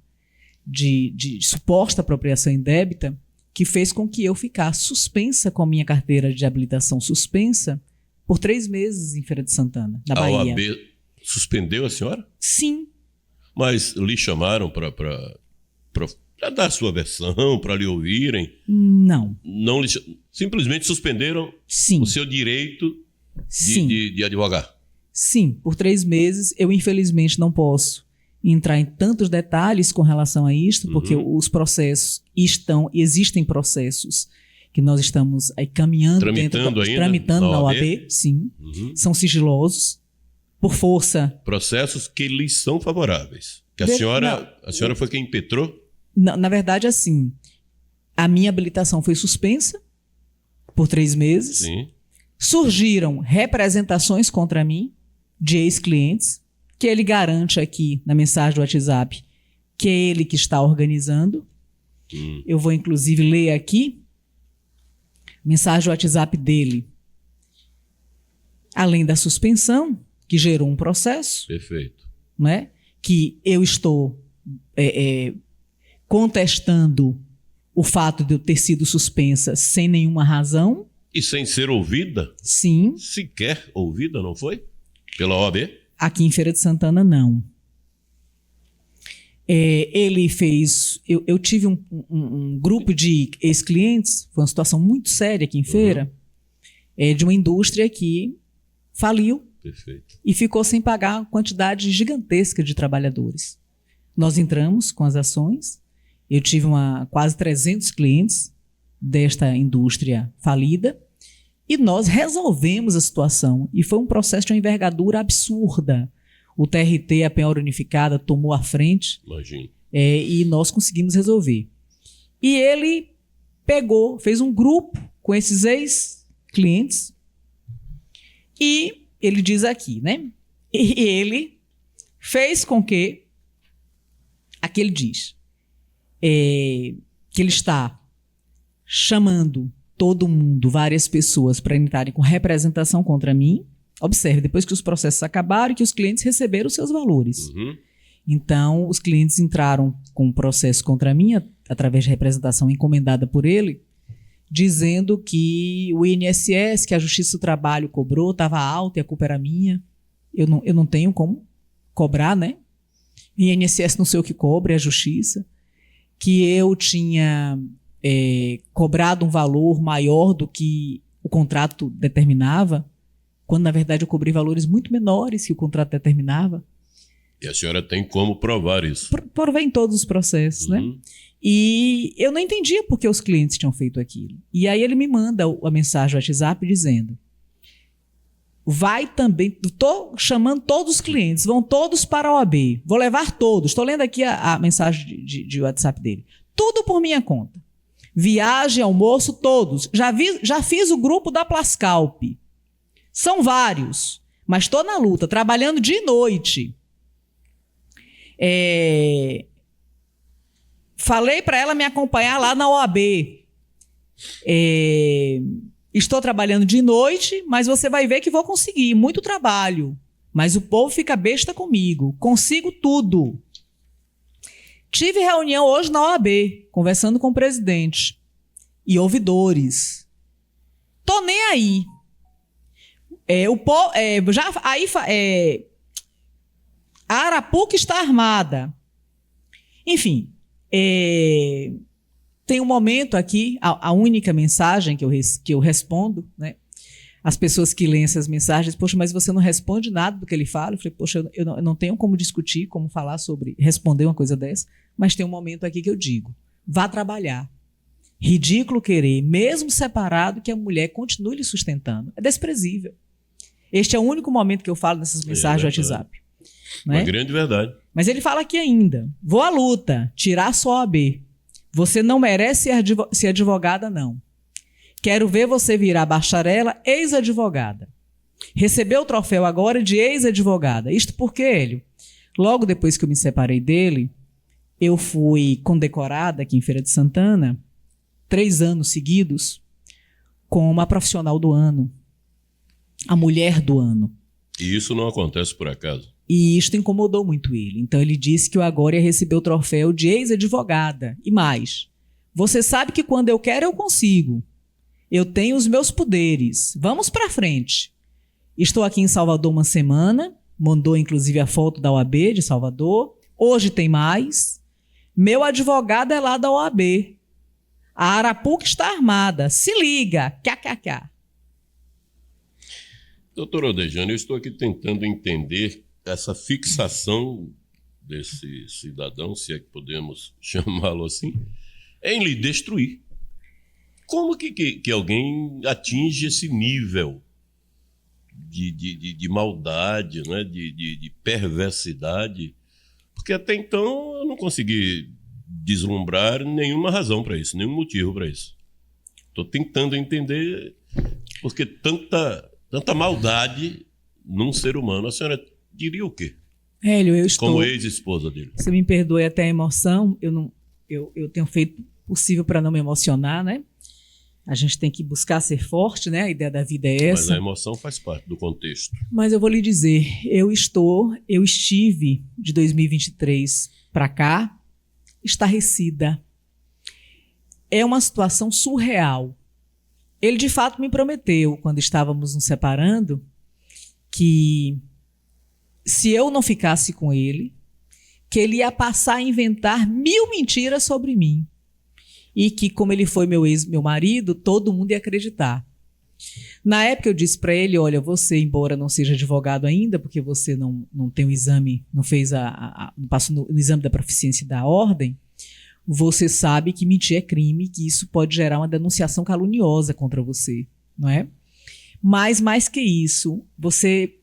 de suposta apropriação indébita que fez com que eu ficasse suspensa com a minha carteira de habilitação suspensa por 3 meses em Feira de Santana, na Bahia. A OAB suspendeu a senhora? Sim. Mas lhe chamaram para dar a sua versão, para lhe ouvirem? Não. Simplesmente suspenderam Sim. o seu direito de advogar? Sim, por 3 meses. Eu, infelizmente, não posso entrar em tantos detalhes com relação a isto, porque os processos existem processos que nós estamos aí tramitando na OAB, sim, são sigilosos, por força. Processos que lhes são favoráveis. Que a senhora foi quem impetrou? Na verdade, assim, a minha habilitação foi suspensa por 3 meses. Sim. Surgiram representações contra mim de ex-clientes, que ele garante aqui na mensagem do WhatsApp que é ele que está organizando. Eu vou, inclusive, ler aqui a mensagem do WhatsApp dele. Além da suspensão, que gerou um processo. Perfeito. Né, que eu estou contestando o fato de eu ter sido suspensa sem nenhuma razão. E sem ser ouvida? Sim. Sequer ouvida, não foi? Pela OAB? Aqui em Feira de Santana, não. Ele fez... Eu tive um grupo de ex-clientes, foi uma situação muito séria aqui em Feira, de uma indústria que faliu. Perfeito. E ficou sem pagar uma quantidade gigantesca de trabalhadores. Nós entramos com as ações. Eu tive quase 300 clientes desta indústria falida. E nós resolvemos a situação. E foi um processo de uma envergadura absurda. O TRT, a penhora unificada, tomou a frente. Imagina. E nós conseguimos resolver. E ele fez um grupo com esses ex-clientes. E ele diz aqui, né? E ele fez com que... Aqui ele diz que ele está chamando todo mundo, várias pessoas, para entrarem com representação contra mim. Observe, depois que os processos acabaram e que os clientes receberam os seus valores. Então, os clientes entraram com um processo contra mim, através de representação encomendada por ele, dizendo que o INSS, que a Justiça do Trabalho cobrou, estava alto e a culpa era minha. Eu não tenho como cobrar, né? INSS não sei o que cobra, é a Justiça. Que eu tinha cobrado um valor maior do que o contrato determinava, quando, na verdade, eu cobrei valores muito menores que o contrato determinava. E a senhora tem como provar isso? Provei em todos os processos, né? E eu não entendia por que os clientes tinham feito aquilo. E aí ele me manda a mensagem no WhatsApp dizendo: vai também, estou chamando todos os clientes, vão todos para a OAB, vou levar todos. Estou lendo aqui a mensagem de WhatsApp dele. Tudo por minha conta. Viagem, almoço, todos. Já fiz o grupo da Plascalp. São vários, mas estou na luta, trabalhando de noite. Falei para ela me acompanhar lá na OAB. Estou trabalhando de noite, mas você vai ver que vou conseguir. Muito trabalho. Mas o povo fica besta comigo. Consigo tudo. Tive reunião hoje na OAB, conversando com o presidente e ouvidores. Tô nem aí. A Arapuca está armada. Enfim, tem um momento aqui, a única mensagem que eu respondo, né? As pessoas que leem essas mensagens, poxa, mas você não responde nada do que ele fala. Eu falei, poxa, eu não tenho como discutir, como falar sobre, responder uma coisa dessa, mas tem um momento aqui que eu digo, vá trabalhar. Ridículo querer, mesmo separado, que a mulher continue lhe sustentando. É desprezível. Este é o único momento que eu falo nessas mensagens do WhatsApp. Uma grande verdade. Mas ele fala aqui ainda, vou à luta, tirar sua OAB. Você não merece ser advogada, não. Quero ver você virar bacharela, ex-advogada. Recebeu o troféu agora de ex-advogada. Isto porque, Hélio, logo depois que eu me separei dele, eu fui condecorada aqui em Feira de Santana 3 anos seguidos como a profissional do ano, a mulher do ano. E isso não acontece por acaso. E isto incomodou muito ele. Então ele disse que o Agora ia receber o troféu de ex-advogada. E mais, você sabe que quando eu quero eu consigo. Eu tenho os meus poderes. Vamos para frente. Estou aqui em Salvador uma semana, mandou inclusive a foto da OAB de Salvador. Hoje tem mais. Meu advogado é lá da OAB. A Arapuca está armada. Se liga. KKK. Doutor Odejane, eu estou aqui tentando entender essa fixação desse cidadão, se é que podemos chamá-lo assim, em lhe destruir. Como que alguém atinge esse nível de maldade, né? de perversidade? Porque até então eu não consegui deslumbrar nenhuma razão para isso, nenhum motivo para isso. Estou tentando entender porque tanta maldade num ser humano. A senhora diria o quê? Hélio, eu estou... Como ex-esposa dele. Você me perdoe até a emoção, eu tenho feito o possível para não me emocionar, né? A gente tem que buscar ser forte, né? A ideia da vida é essa. Mas a emoção faz parte do contexto. Mas eu vou lhe dizer, eu estive de 2023 para cá estarrecida. É uma situação surreal. Ele de fato me prometeu, quando estávamos nos separando, que se eu não ficasse com ele, que ele ia passar a inventar 1000 mentiras sobre mim. E que, como ele foi meu marido, todo mundo ia acreditar. Na época eu disse para ele, olha, você, embora não seja advogado ainda, porque você não tem o exame, não fez não passou no exame da proficiência da ordem, você sabe que mentir é crime, que isso pode gerar uma denunciação caluniosa contra você, não é? Mas, mais que isso, você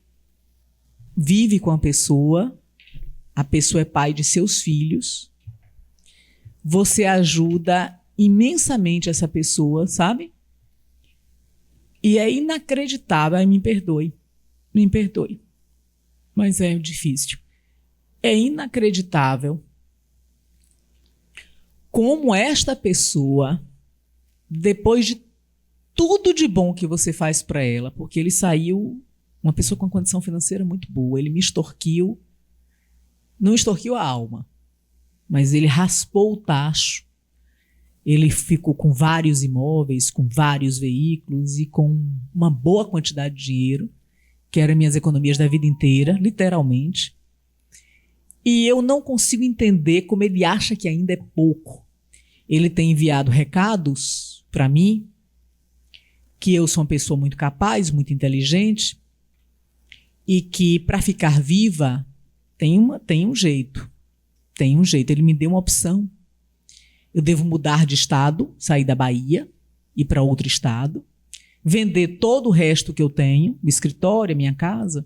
vive com a pessoa é pai de seus filhos, você ajuda imensamente essa pessoa, sabe? E é inacreditável, me perdoe, mas é difícil. É inacreditável como esta pessoa, depois de tudo de bom que você faz para ela, porque ele saiu uma pessoa com condição financeira muito boa, ele me extorquiu, não extorquiu a alma, mas ele raspou o tacho. Ele ficou com vários imóveis, com vários veículos e com uma boa quantidade de dinheiro, que eram minhas economias da vida inteira, literalmente. E eu não consigo entender como ele acha que ainda é pouco. Ele tem enviado recados para mim, que eu sou uma pessoa muito capaz, muito inteligente, e que para ficar viva tem um jeito. Tem um jeito. Ele me deu uma opção. Eu devo mudar de estado, sair da Bahia, ir para outro estado, vender todo o resto que eu tenho, o escritório, a minha casa,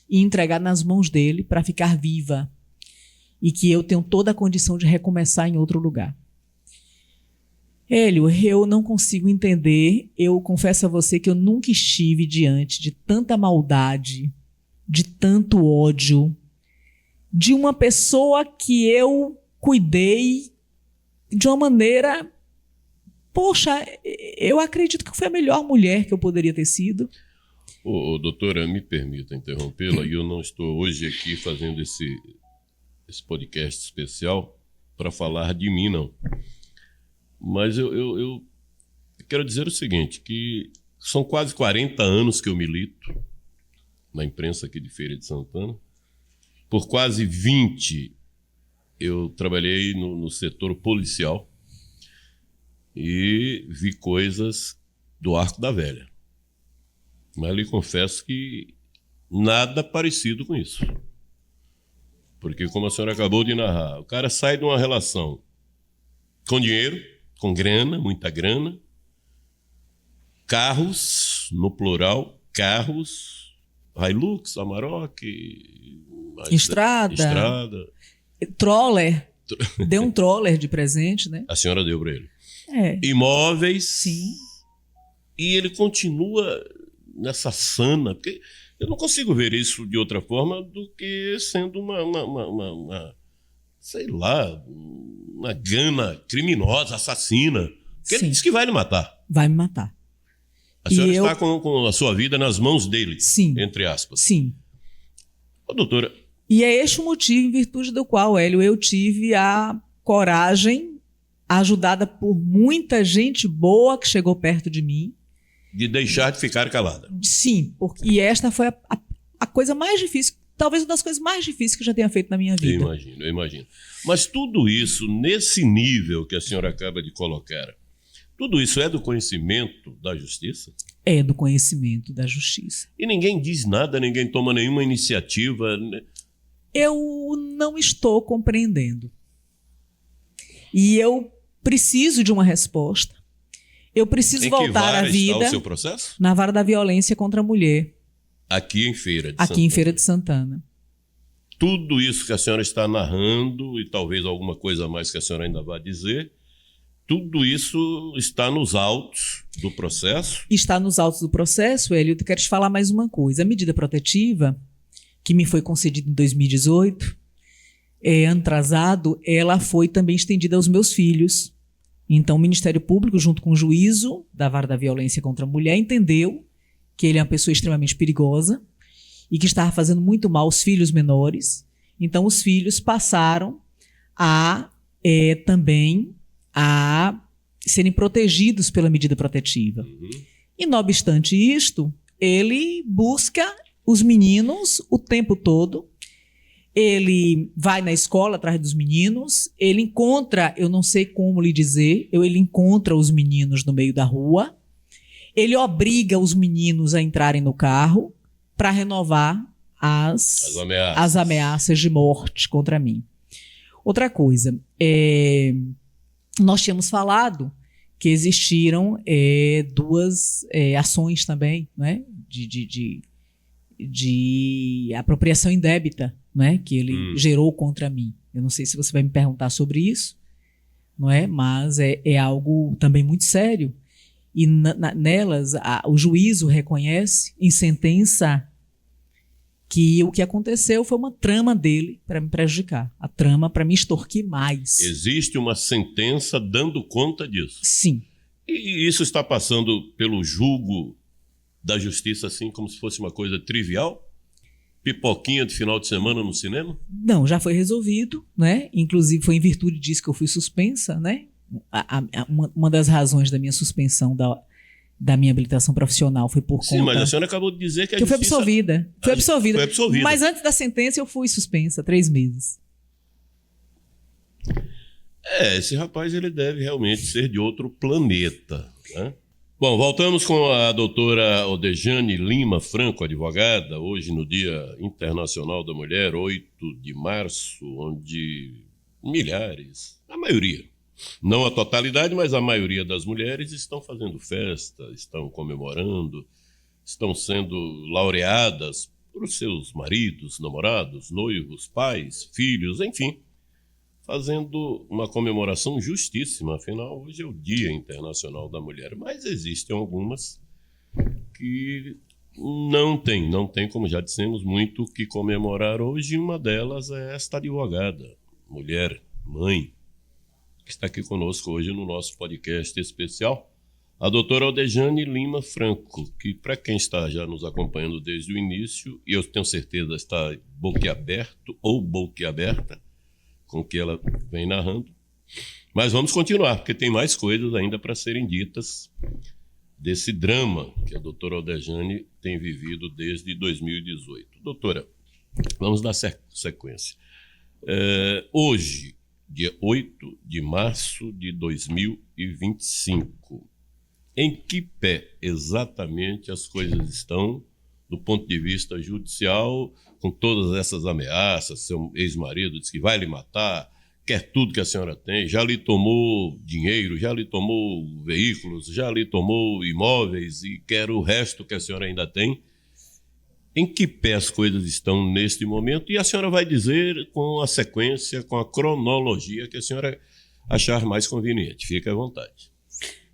e entregar nas mãos dele para ficar viva. E que eu tenho toda a condição de recomeçar em outro lugar. Hélio, eu não consigo entender, eu confesso a você que eu nunca estive diante de tanta maldade, de tanto ódio, de uma pessoa que eu cuidei de uma maneira... Poxa, eu acredito que foi a melhor mulher que eu poderia ter sido. Doutora, me permita interrompê-la, e eu não estou hoje aqui fazendo esse podcast especial para falar de mim, não. Mas eu quero dizer o seguinte, que são quase 40 anos que eu milito na imprensa aqui de Feira de Santana. Por quase 20 eu trabalhei no setor policial e vi coisas do Arco da Velha. Mas lhe confesso que nada parecido com isso. Porque, como a senhora acabou de narrar, o cara sai de uma relação com dinheiro, com grana, muita grana, carros, no plural, carros, Hilux, Amarok, Estrada. Troller. Deu um troller de presente, né? A senhora deu para ele. É. Imóveis. Sim. E ele continua nessa sana, porque eu não consigo ver isso de outra forma do que sendo uma sei lá, uma gana criminosa, assassina, Porque ele disse que vai lhe matar. Vai me matar. A senhora está com a sua vida nas mãos dele, sim, entre aspas. Sim. Ô, doutora... E é este o motivo em virtude do qual, Hélio, eu tive a coragem, ajudada por muita gente boa que chegou perto de mim. De deixar de ficar calada. Sim, e esta foi a coisa mais difícil, talvez uma das coisas mais difíceis que eu já tenha feito na minha vida. Eu imagino. Mas tudo isso, nesse nível que a senhora acaba de colocar, tudo isso é do conhecimento da justiça? É do conhecimento da justiça. E ninguém diz nada, ninguém toma nenhuma iniciativa? Eu não estou compreendendo. E eu preciso de uma resposta. Eu preciso voltar à vida. Em que vara está o seu processo? Na vara da violência contra a mulher. Aqui em Feira de Santana. Aqui em Feira de Santana. Tudo isso que a senhora está narrando, e talvez alguma coisa a mais que a senhora ainda vá dizer, tudo isso está nos autos do processo? Está nos autos do processo, Hélio. Eu quero te falar mais uma coisa. A medida protetiva, que me foi concedida em 2018, ano atrasado, ela foi também estendida aos meus filhos. Então, o Ministério Público, junto com o juízo da vara da violência contra a mulher, entendeu que ele é uma pessoa extremamente perigosa e que estava fazendo muito mal aos filhos menores. Então, os filhos passaram também a serem protegidos pela medida protetiva. E, não obstante isto, ele busca os meninos o tempo todo. Ele vai na escola atrás dos meninos, ele encontra, eu não sei como lhe dizer, ele encontra os meninos no meio da rua, ele obriga os meninos a entrarem no carro para renovar as ameaças de morte contra mim. Outra coisa, nós tínhamos falado que existiram duas ações também, né, de apropriação indébita, não é? Que ele gerou contra mim. Eu não sei se você vai me perguntar sobre isso, não é? Mas é algo também muito sério. E nelas, o juízo reconhece em sentença que o que aconteceu foi uma trama dele para me prejudicar, a trama para me extorquir mais. Existe uma sentença dando conta disso? Sim. E isso está passando pelo julgo da justiça assim como se fosse uma coisa trivial? Pipoquinha de final de semana no cinema? Não, já foi resolvido, né? Inclusive foi em virtude disso que eu fui suspensa, né? Uma das razões da minha suspensão da minha habilitação profissional foi por conta... Sim, mas a senhora acabou de dizer que a justiça... justiça... Fui absolvida. Foi absolvida. Mas antes da sentença eu fui suspensa 3 meses. Esse rapaz ele deve realmente ser de outro planeta, né? Bom, voltamos com a doutora Odejane Lima Franco, advogada, hoje no Dia Internacional da Mulher, 8 de março, onde milhares, a maioria, não a totalidade, mas a maioria das mulheres estão fazendo festa, estão comemorando, estão sendo laureadas por seus maridos, namorados, noivos, pais, filhos, enfim, fazendo uma comemoração justíssima. Afinal, hoje é o Dia Internacional da Mulher. Mas existem algumas que não tem, como já dissemos, muito o que comemorar hoje. Uma delas é esta advogada, mulher, mãe, que está aqui conosco hoje no nosso podcast especial, a doutora Odejane Lima Franco, que para quem está já nos acompanhando desde o início, e eu tenho certeza está boquiaberto ou boquiaberta, com o que ela vem narrando. Mas vamos continuar, porque tem mais coisas ainda para serem ditas desse drama que a doutora Odejane tem vivido desde 2018. Doutora, vamos dar sequência. Hoje, dia 8 de março de 2025, em que pé exatamente as coisas estão do ponto de vista judicial, com todas essas ameaças? Seu ex-marido disse que vai lhe matar, quer tudo que a senhora tem, já lhe tomou dinheiro, já lhe tomou veículos, já lhe tomou imóveis e quer o resto que a senhora ainda tem. Em que pé as coisas estão neste momento? E a senhora vai dizer com a sequência, com a cronologia que a senhora achar mais conveniente. Fique à vontade.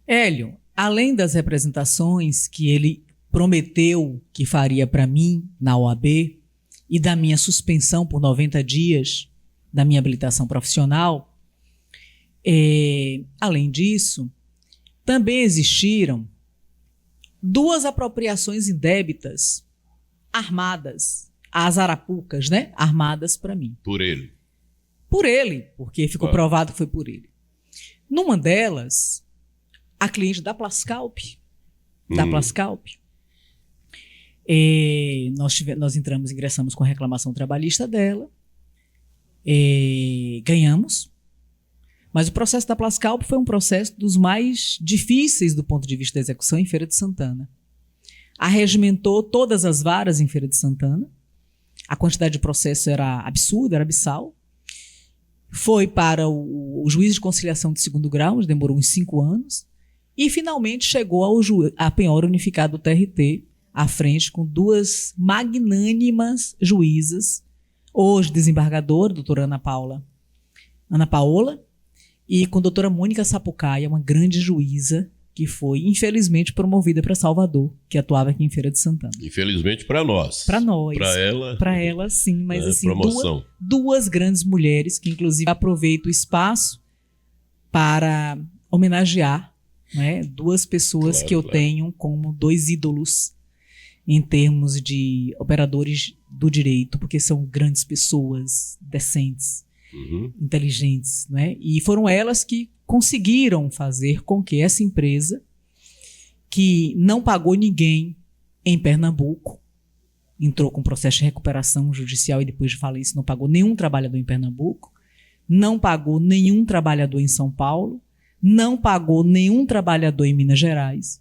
Hélio, além das representações que ele prometeu que faria para mim na OAB e da minha suspensão por 90 dias da minha habilitação profissional, além disso, também existiram 2 apropriações indébitas armadas, as arapucas, né? Armadas para mim. Por ele. Por ele, porque ficou provado que foi por ele. Numa delas, a cliente da Plascalp, nós ingressamos com a reclamação trabalhista dela, ganhamos, mas o processo da Plascalp foi um processo dos mais difíceis do ponto de vista da execução em Feira de Santana. Arregimentou todas as varas em Feira de Santana, a quantidade de processo era absurda, era abissal. Foi para o juiz de conciliação de 2º grau, demorou uns 5 anos, e finalmente chegou à penhora unificada do TRT, à frente com 2 magnânimas juízas, hoje desembargadora, doutora Ana Paola, e com a doutora Mônica Sapucaia, uma grande juíza, que foi, infelizmente, promovida para Salvador, que atuava aqui em Feira de Santana. Infelizmente para nós. Para nós. Para ela, sim. Mas, assim, promoção. Duas grandes mulheres, que, inclusive, aproveito o espaço para homenagear, né, 2 pessoas que eu tenho como 2 ídolos em termos de operadores do direito, porque são grandes pessoas, decentes, inteligentes, né? E foram elas que conseguiram fazer com que essa empresa, que não pagou ninguém em Pernambuco, entrou com processo de recuperação judicial e depois de falência não pagou nenhum trabalhador em Pernambuco, não pagou nenhum trabalhador em São Paulo, não pagou nenhum trabalhador em Minas Gerais,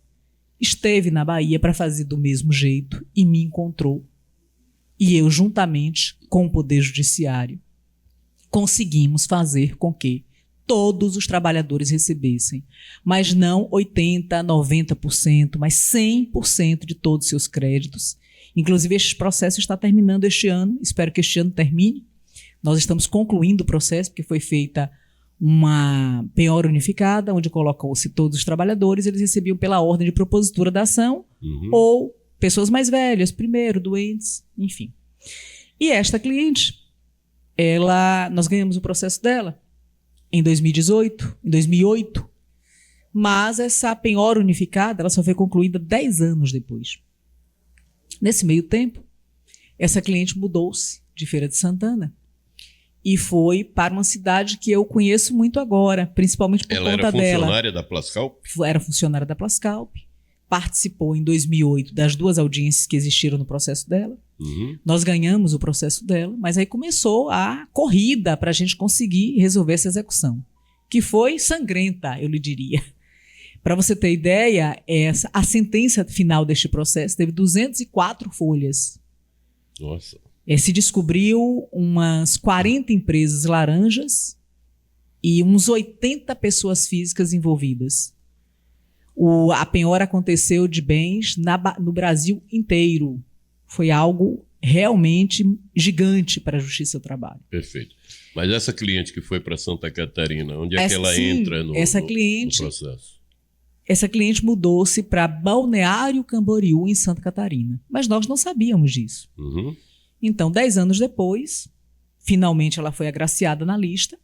esteve na Bahia para fazer do mesmo jeito e me encontrou. E eu, juntamente com o Poder Judiciário, conseguimos fazer com que todos os trabalhadores recebessem, mas não 80%, 90%, mas 100% de todos os seus créditos. Inclusive, este processo está terminando este ano, espero que este ano termine. Nós estamos concluindo o processo, porque foi feita uma penhora unificada, onde colocou-se todos os trabalhadores, eles recebiam pela ordem de propositura da ação, ou pessoas mais velhas, primeiro, doentes, enfim. E esta cliente, nós ganhamos o processo dela em 2008, mas essa penhora unificada ela só foi concluída 10 anos depois. Nesse meio tempo, essa cliente mudou-se de Feira de Santana e foi para uma cidade que eu conheço muito agora, principalmente por conta dela. Ela era funcionária da Plascalp? Era funcionária da Plascalp, participou em 2008 das 2 audiências que existiram no processo dela. Nós ganhamos o processo dela, mas aí começou a corrida para a gente conseguir resolver essa execução, que foi sangrenta, eu lhe diria. Para você ter ideia, a sentença final deste processo teve 204 folhas. Nossa. Se descobriu umas 40 empresas laranjas e uns 80 pessoas físicas envolvidas. A penhora aconteceu de bens no Brasil inteiro. Foi algo realmente gigante para a Justiça do Trabalho. Perfeito. Mas essa cliente que foi para Santa Catarina, onde é que ela entra no processo? Essa cliente mudou-se para Balneário Camboriú, em Santa Catarina. Mas nós não sabíamos disso. Então, 10 anos depois, finalmente ela foi agraciada na lista,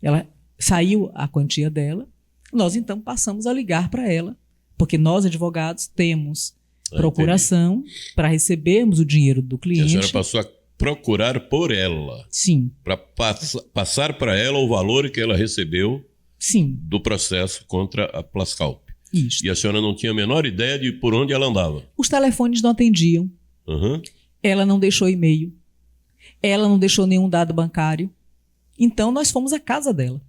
ela saiu a quantia dela, nós então passamos a ligar para ela, porque nós, advogados, temos procuração para recebermos o dinheiro do cliente. E a senhora passou a procurar por ela. Sim. Para passar para ela o valor que ela recebeu do processo contra a Plascalp. Isso. E a senhora não tinha a menor ideia de por onde ela andava. Os telefones não atendiam. Ela não deixou e-mail. Ela não deixou nenhum dado bancário. Então, nós fomos à casa dela.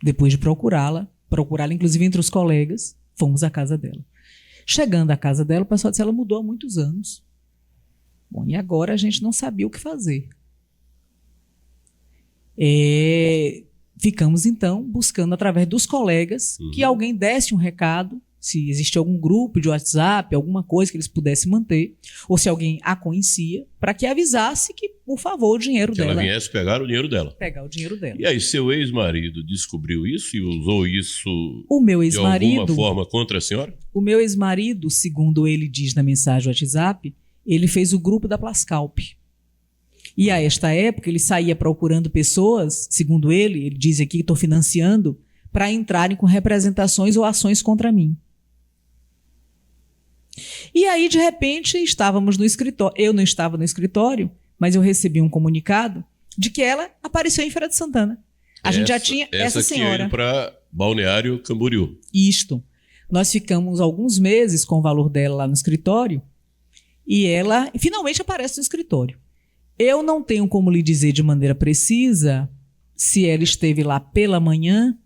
Depois de procurá-la inclusive entre os colegas, fomos à casa dela. Chegando à casa dela, o pessoal disse que ela mudou há muitos anos. Bom, e agora a gente não sabia o que fazer. Ficamos, então, buscando através dos colegas que alguém desse um recado, se existia algum grupo de WhatsApp, alguma coisa que eles pudessem manter, ou se alguém a conhecia, para que avisasse que, por favor, o dinheiro dela... Que ela viesse pegar o dinheiro dela. Pegar o dinheiro dela. E aí, seu ex-marido descobriu isso e usou isso de alguma forma contra a senhora? O meu ex-marido, segundo ele diz na mensagem do WhatsApp, ele fez o grupo da Plascalp. E a esta época ele saía procurando pessoas, segundo ele diz aqui que estou financiando, para entrarem com representações ou ações contra mim. E aí, de repente, estávamos no escritório. Eu não estava no escritório, mas eu recebi um comunicado de que ela apareceu em Feira de Santana. A gente já tinha essa senhora. Que para Balneário Camboriú. Isto. Nós ficamos alguns meses com o valor dela lá no escritório e ela finalmente aparece no escritório. Eu não tenho como lhe dizer de maneira precisa se ela esteve lá pela manhã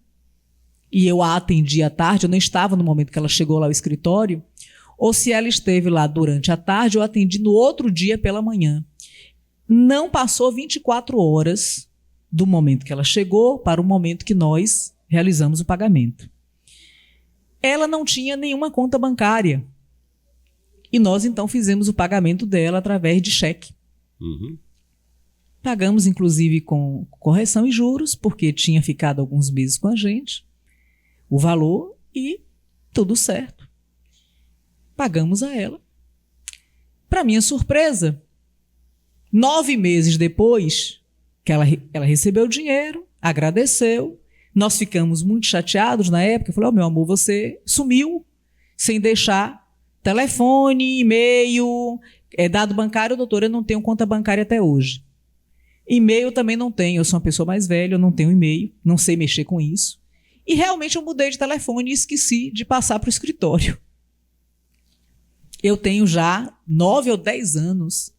e eu a atendi à tarde, eu não estava no momento que ela chegou lá ao escritório, ou se ela esteve lá durante a tarde, eu atendi no outro dia pela manhã. Não passou 24 horas do momento que ela chegou para o momento que nós realizamos o pagamento. Ela não tinha nenhuma conta bancária. E nós, então, fizemos o pagamento dela através de cheque. Uhum. Pagamos, inclusive, com correção e juros, porque tinha ficado alguns meses com a gente, o valor, e tudo certo. Pagamos a ela. Para minha surpresa, 9 meses depois que ela recebeu o dinheiro, agradeceu, nós ficamos muito chateados na época. Eu falei, meu amor, você sumiu sem deixar telefone, e-mail, dado bancário. Doutora, eu não tenho conta bancária até hoje. E-mail também não tenho, eu sou uma pessoa mais velha, eu não tenho e-mail, não sei mexer com isso. E realmente eu mudei de telefone e esqueci de passar para o escritório. Eu tenho já 9 ou 10 anos,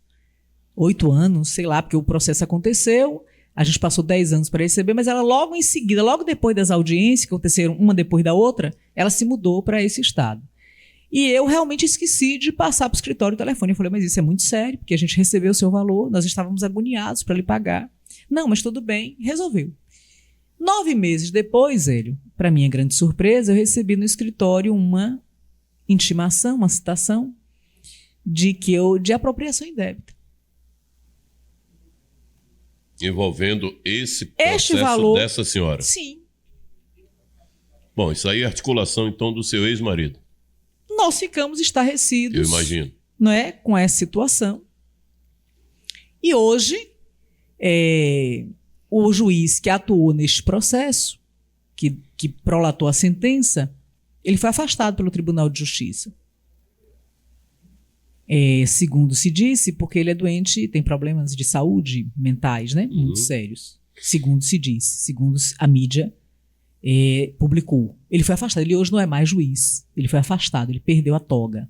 8 anos, sei lá, porque o processo aconteceu, a gente passou 10 anos para receber, mas ela logo em seguida, logo depois das audiências, que aconteceram uma depois da outra, ela se mudou para esse estado. E eu realmente esqueci de passar para o escritório o telefone. Eu falei, mas isso é muito sério, porque a gente recebeu o seu valor, nós estávamos agoniados para lhe pagar. Não, mas tudo bem, resolveu. 9 meses depois, Hélio, para minha grande surpresa, eu recebi no escritório uma intimação, uma citação de apropriação indébita. Envolvendo esse processo valor, dessa senhora. Sim. Bom, isso aí é articulação, então, do seu ex-marido. Nós ficamos estarrecidos. Eu imagino. Não é? Com essa situação. E hoje, o juiz que atuou neste processo, que prolatou a sentença, ele foi afastado pelo Tribunal de Justiça. Segundo se disse, porque ele é doente e tem problemas de saúde mentais, né? Muito sérios. Segundo se disse, segundo a mídia publicou. Ele foi afastado, ele hoje não é mais juiz. Ele foi afastado, ele perdeu a toga.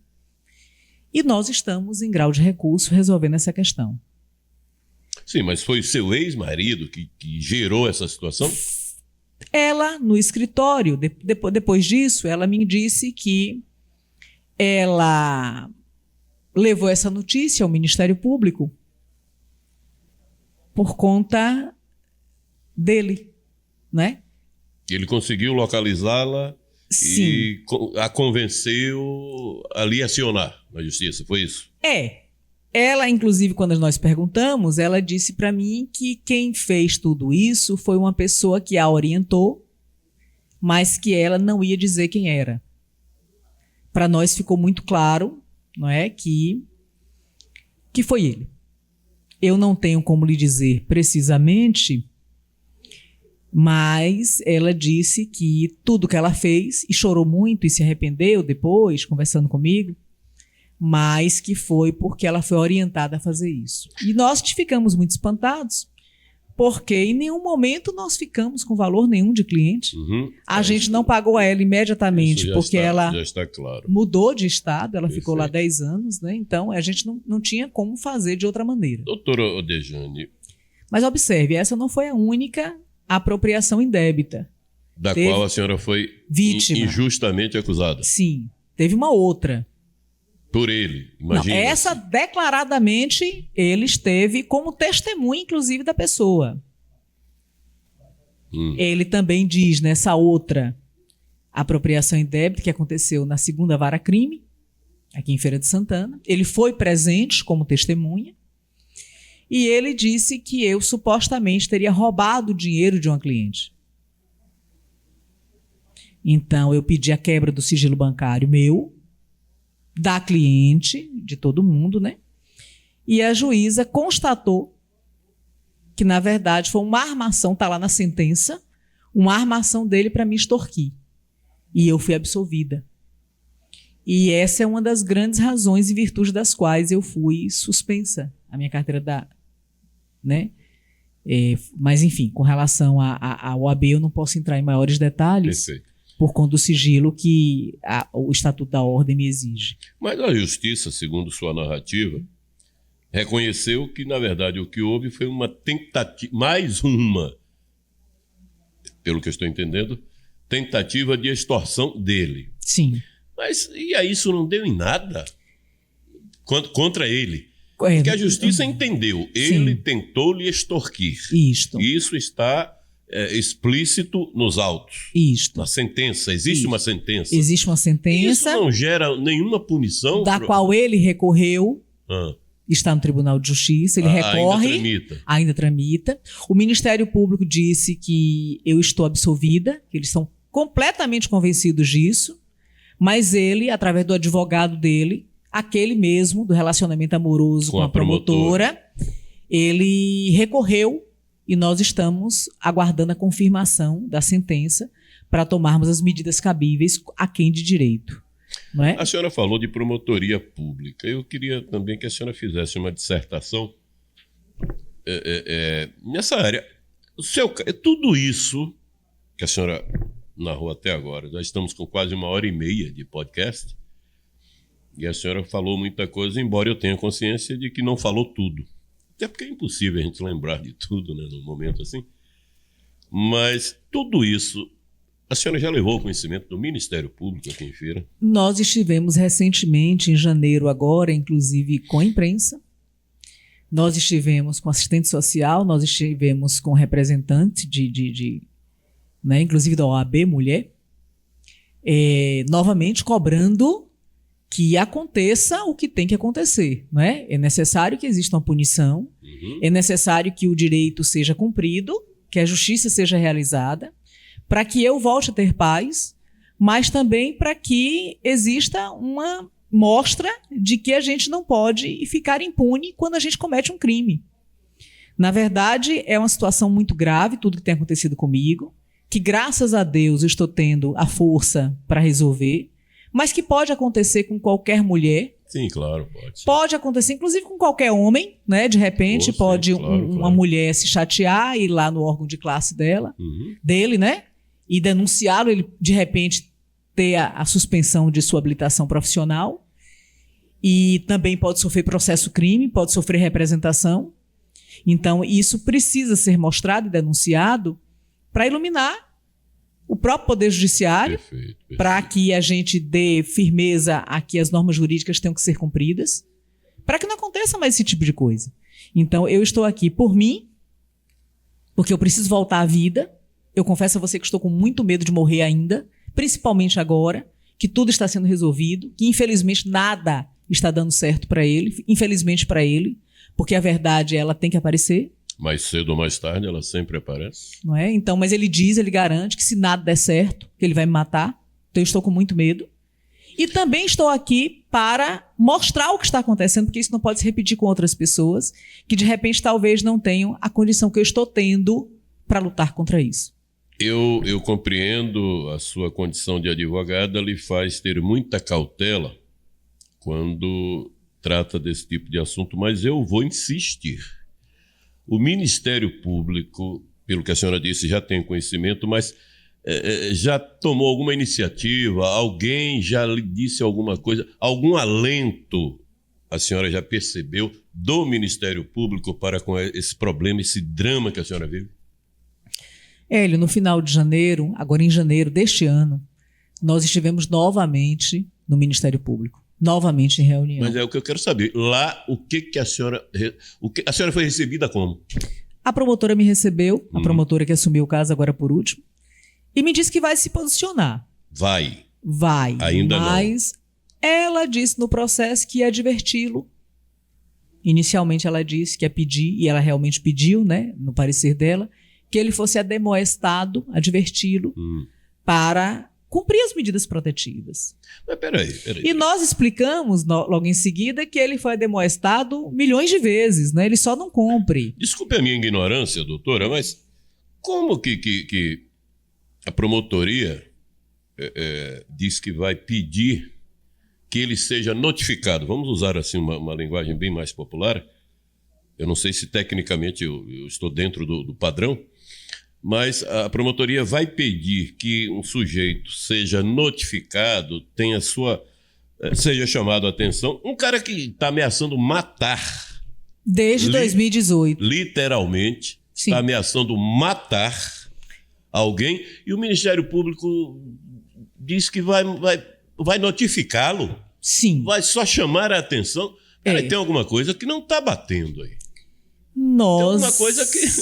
E nós estamos em grau de recurso resolvendo essa questão. Sim, mas foi seu ex-marido que gerou essa situação? Ela, no escritório, depois disso, ela me disse que ela levou essa notícia ao Ministério Público por conta dele, né? Ele conseguiu localizá-la. Sim. E a convenceu a lhe acionar na justiça, foi isso? Ela, inclusive, quando nós perguntamos, ela disse para mim que quem fez tudo isso foi uma pessoa que a orientou, mas que ela não ia dizer quem era. Para nós ficou muito claro, não é, que foi ele. Eu não tenho como lhe dizer precisamente, mas ela disse que tudo que ela fez, e chorou muito e se arrependeu depois, conversando comigo, mas que foi porque ela foi orientada a fazer isso. E nós ficamos muito espantados, porque em nenhum momento nós ficamos com valor nenhum de cliente. A gente não pagou a ela imediatamente, porque ela mudou de estado, ela ficou lá 10 anos, né? Então a gente não tinha como fazer de outra maneira. Doutora Odejane. Mas observe, essa não foi a única apropriação indébita. Da qual a senhora foi vítima, injustamente acusada. Sim, teve uma outra. Por ele, imagina. Não, essa declaradamente ele esteve como testemunha, inclusive, da pessoa. Ele também diz nessa outra apropriação indébita que aconteceu na 2ª Vara Crime, aqui em Feira de Santana. Ele foi presente como testemunha e ele disse que eu supostamente teria roubado o dinheiro de uma cliente. Então, eu pedi a quebra do sigilo bancário meu, da cliente, de todo mundo, né? E a juíza constatou que, na verdade, foi uma armação, está lá na sentença, uma armação dele para me extorquir. E eu fui absolvida. E essa é uma das grandes razões em virtude das quais eu fui suspensa. A minha carteira né? Mas, enfim, com relação à OAB, eu não posso entrar em maiores detalhes. Perfeito. Por conta do sigilo que o Estatuto da Ordem me exige. Mas a Justiça, segundo sua narrativa, reconheceu que, na verdade, o que houve foi uma tentativa, mais uma, pelo que eu estou entendendo, tentativa de extorsão dele. Sim. Mas e aí isso não deu em nada contra ele? Porque a Justiça entendeu, ele tentou lhe extorquir. Isto. Isso está explícito nos autos. Isto. Na sentença, existe uma sentença. Existe uma sentença. Isso não gera nenhuma punição? Da qual ele recorreu. Ah. Está no Tribunal de Justiça, ele recorre. Ainda tramita. O Ministério Público disse que eu estou absolvida, que eles estão completamente convencidos disso, mas ele, através do advogado dele, aquele mesmo, do relacionamento amoroso com a promotora, ele recorreu e nós estamos aguardando a confirmação da sentença para tomarmos as medidas cabíveis a quem de direito. Não é? A senhora falou de promotoria pública. Eu queria também que a senhora fizesse uma dissertação nessa área. Tudo isso que a senhora narrou até agora, já estamos com quase 1h30 de podcast, e a senhora falou muita coisa, embora eu tenha consciência de que não falou tudo. Até porque é impossível a gente lembrar de tudo, né, num momento assim. Mas tudo isso, a senhora já levou ao conhecimento do Ministério Público aqui em Feira? Nós estivemos recentemente, em janeiro agora, inclusive com a imprensa. Nós estivemos com assistente social, nós estivemos com representante né, inclusive da OAB, mulher, novamente cobrando que aconteça o que tem que acontecer. Não é? É necessário que exista uma punição, é necessário que o direito seja cumprido, que a justiça seja realizada, para que eu volte a ter paz, mas também para que exista uma mostra de que a gente não pode ficar impune quando a gente comete um crime. Na verdade, é uma situação muito grave, tudo que tem acontecido comigo, que graças a Deus eu estou tendo a força para resolver, mas que pode acontecer com qualquer mulher. Sim, claro, pode. Pode acontecer, inclusive, com qualquer homem, né? De repente, pode uma mulher se chatear e ir lá no órgão de classe dele, né? E denunciá-lo, ele, de repente, ter a suspensão de sua habilitação profissional. E também pode sofrer processo-crime, pode sofrer representação. Então, isso precisa ser mostrado e denunciado para iluminar o próprio Poder Judiciário, para que a gente dê firmeza a que as normas jurídicas tenham que ser cumpridas, para que não aconteça mais esse tipo de coisa. Então, eu estou aqui por mim, porque eu preciso voltar à vida. Eu confesso a você que estou com muito medo de morrer ainda, principalmente agora, que tudo está sendo resolvido, que infelizmente nada está dando certo para ele, infelizmente para ele, porque a verdade ela tem que aparecer. Mais cedo ou mais tarde, ela sempre aparece. Não é? Então, mas ele garante que se nada der certo, que ele vai me matar. Então eu estou com muito medo. E também estou aqui para mostrar o que está acontecendo, porque isso não pode se repetir com outras pessoas que de repente talvez não tenham a condição que eu estou tendo para lutar contra isso. Eu compreendo a sua condição de advogada, lhe faz ter muita cautela quando trata desse tipo de assunto, mas eu vou insistir. O Ministério Público, pelo que a senhora disse, já tem conhecimento, mas já tomou alguma iniciativa? Alguém já lhe disse alguma coisa? Algum alento a senhora já percebeu do Ministério Público para com esse problema, esse drama que a senhora vive? Hélio, no final de janeiro, agora em janeiro deste ano, nós estivemos novamente no Ministério Público. Novamente em reunião. Mas é o que eu quero saber. Lá, o que a senhora foi recebida como? A promotora me recebeu, a promotora que assumiu o caso agora por último, e me disse que vai se posicionar. Vai. Ainda não. Mas ela disse no processo que ia adverti-lo. Inicialmente ela disse que ia pedir, e ela realmente pediu, né, no parecer dela, que ele fosse admoestado, adverti-lo, para cumprir as medidas protetivas. Mas peraí. E nós explicamos logo em seguida que ele foi admoestado milhões de vezes, né? Ele só não cumpre. Desculpe a minha ignorância, doutora, mas como que a promotoria diz que vai pedir que ele seja notificado. Vamos usar assim uma linguagem bem mais popular. Eu não sei se tecnicamente eu estou dentro do padrão, mas a promotoria vai pedir que um sujeito seja notificado, seja chamado a atenção. Um cara que está ameaçando matar. Desde 2018. Literalmente, está ameaçando matar alguém, e o Ministério Público diz que vai notificá-lo. Sim. Vai só chamar a atenção. Cara, tem alguma coisa que não está batendo aí. Nós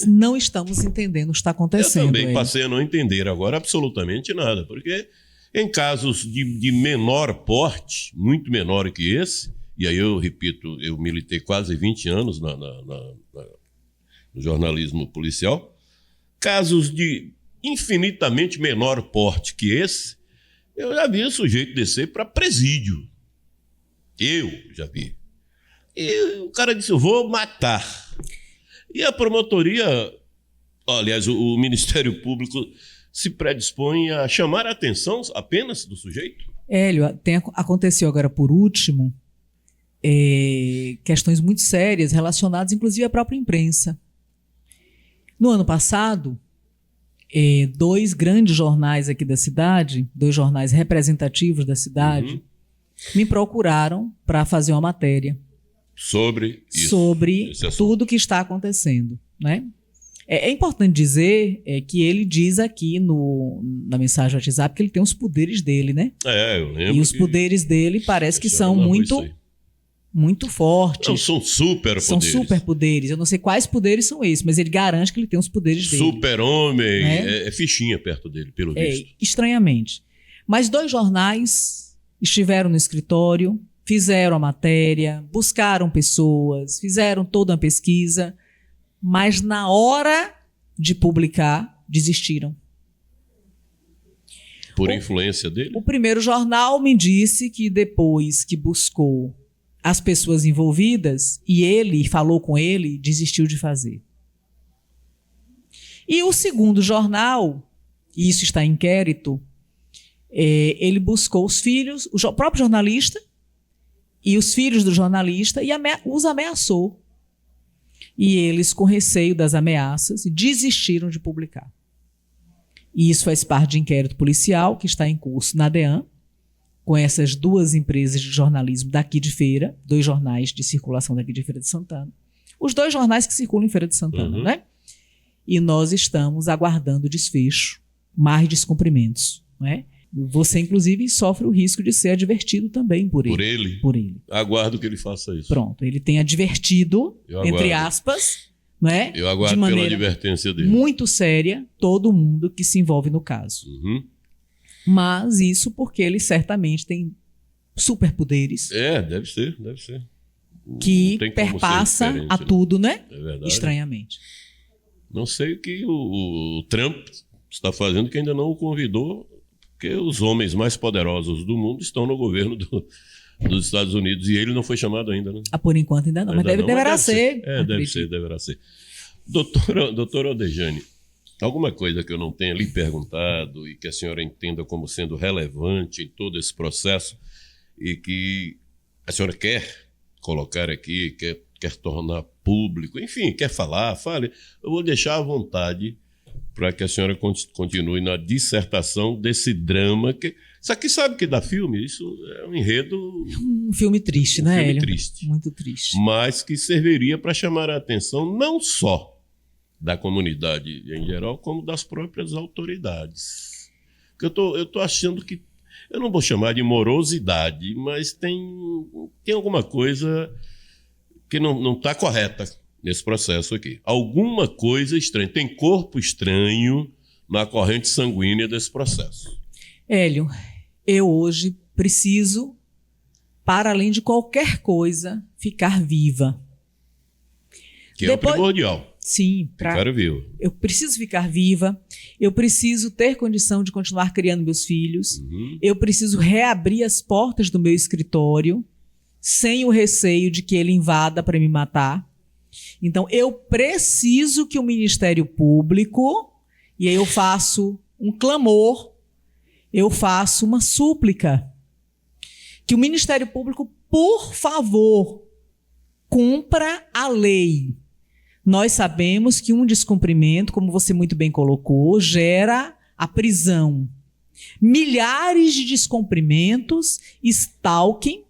não estamos entendendo o que está acontecendo. Eu também passei a não entender agora absolutamente nada, porque em casos de menor porte, muito menor que esse, e aí eu repito, eu militei quase 20 anos no jornalismo policial, casos de infinitamente menor porte que esse, eu já vi o sujeito descer para presídio. Eu já vi. E o cara disse, eu vou matar. E a promotoria, aliás, o Ministério Público se predispõe a chamar a atenção apenas do sujeito? Hélio, aconteceu agora por último questões muito sérias relacionadas inclusive à própria imprensa. No ano passado, 2 grandes jornais aqui da cidade, 2 jornais representativos da cidade, me procuraram para fazer uma matéria sobre tudo que está acontecendo, né? É importante dizer que ele diz aqui na mensagem do WhatsApp que ele tem os poderes dele, né? Eu lembro. E os poderes dele parece que são muito fortes. Não, são superpoderes. São superpoderes. Eu não sei quais poderes são esses, mas ele garante que ele tem os poderes dele. Super-homem, é fichinha perto dele, pelo visto. Estranhamente. Mas 2 jornais estiveram no escritório, fizeram a matéria, buscaram pessoas, fizeram toda uma pesquisa, mas na hora de publicar, desistiram. Por influência dele? O primeiro jornal me disse que depois que buscou as pessoas envolvidas e ele falou com ele, desistiu de fazer. E o segundo jornal, e isso está em inquérito, ele buscou os filhos, o próprio jornalista e os filhos do jornalista e os ameaçou. E eles, com receio das ameaças, desistiram de publicar. E isso faz parte de inquérito policial que está em curso na DEAN, com essas 2 empresas de jornalismo daqui de Feira, 2 jornais de circulação daqui de Feira de Santana. Os 2 jornais que circulam em Feira de Santana, né? E nós estamos aguardando o desfecho, mais descumprimentos, né? Você, inclusive, sofre o risco de ser advertido também por ele. Por ele. Aguardo que ele faça isso. Pronto, ele tem advertido, entre aspas, né? Eu aguardo pela advertência dele. Muito séria todo mundo que se envolve no caso. Mas isso porque ele certamente tem superpoderes. Deve ser. Que perpassa a tudo, né? É verdade. Estranhamente. Não sei o que o Trump está fazendo, que ainda não o convidou, porque os homens mais poderosos do mundo estão no governo dos Estados Unidos e ele não foi chamado ainda, né? Por enquanto ainda não, mas deverá ser. Deverá ser. Doutora Odejane, alguma coisa que eu não tenha lhe perguntado e que a senhora entenda como sendo relevante em todo esse processo e que a senhora quer colocar aqui, quer tornar público, enfim, quer falar, fale. Eu vou deixar à vontade para que a senhora continue na dissertação desse drama. Isso aqui sabe que dá filme? Isso é um enredo... Um filme triste, né, Hélio? Triste. Muito triste. Mas que serviria para chamar a atenção não só da comunidade em geral, como das próprias autoridades. Porque eu tô achando que... Eu não vou chamar de morosidade, mas tem alguma coisa que não está correta nesse processo aqui. Alguma coisa estranha. Tem corpo estranho na corrente sanguínea desse processo. Hélio, eu hoje preciso, para além de qualquer coisa, ficar viva. Que é o primordial. Sim. Ficar vivo. Eu preciso ficar viva, eu preciso ter condição de continuar criando meus filhos, eu preciso reabrir as portas do meu escritório sem o receio de que ele invada para me matar. Então, eu preciso que o Ministério Público, e aí eu faço um clamor, eu faço uma súplica. Que o Ministério Público, por favor, cumpra a lei. Nós sabemos que um descumprimento, como você muito bem colocou, gera a prisão. Milhares de descumprimentos, stalking,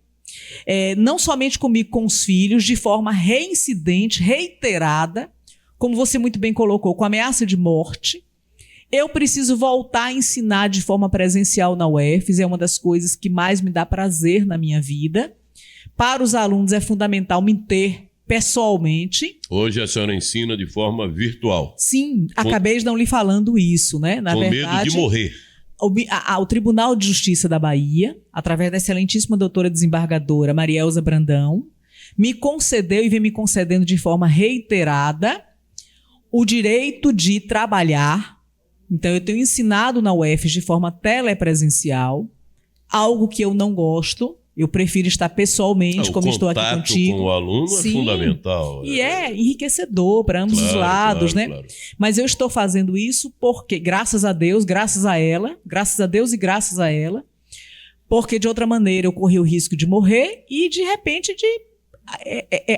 não somente comigo, com os filhos, de forma reincidente, reiterada, como você muito bem colocou, com ameaça de morte. Eu preciso voltar a ensinar de forma presencial na UFES, é uma das coisas que mais me dá prazer na minha vida. Para os alunos é fundamental me ter pessoalmente. Hoje a senhora ensina de forma virtual. Sim, acabei de não lhe falando isso, né? Na verdade, medo de morrer. O Tribunal de Justiça da Bahia, através da excelentíssima doutora desembargadora Marielza Brandão, me concedeu e vem me concedendo de forma reiterada o direito de trabalhar. Então, eu tenho ensinado na UFES de forma telepresencial, algo que eu não gosto. Eu prefiro estar pessoalmente, como estou aqui contigo. O contato com o aluno Sim, é fundamental. E é enriquecedor para ambos os lados, né? Claro. Mas eu estou fazendo isso porque, graças a Deus, graças a ela, graças a Deus e graças a ela, porque de outra maneira eu corri o risco de morrer e, de repente,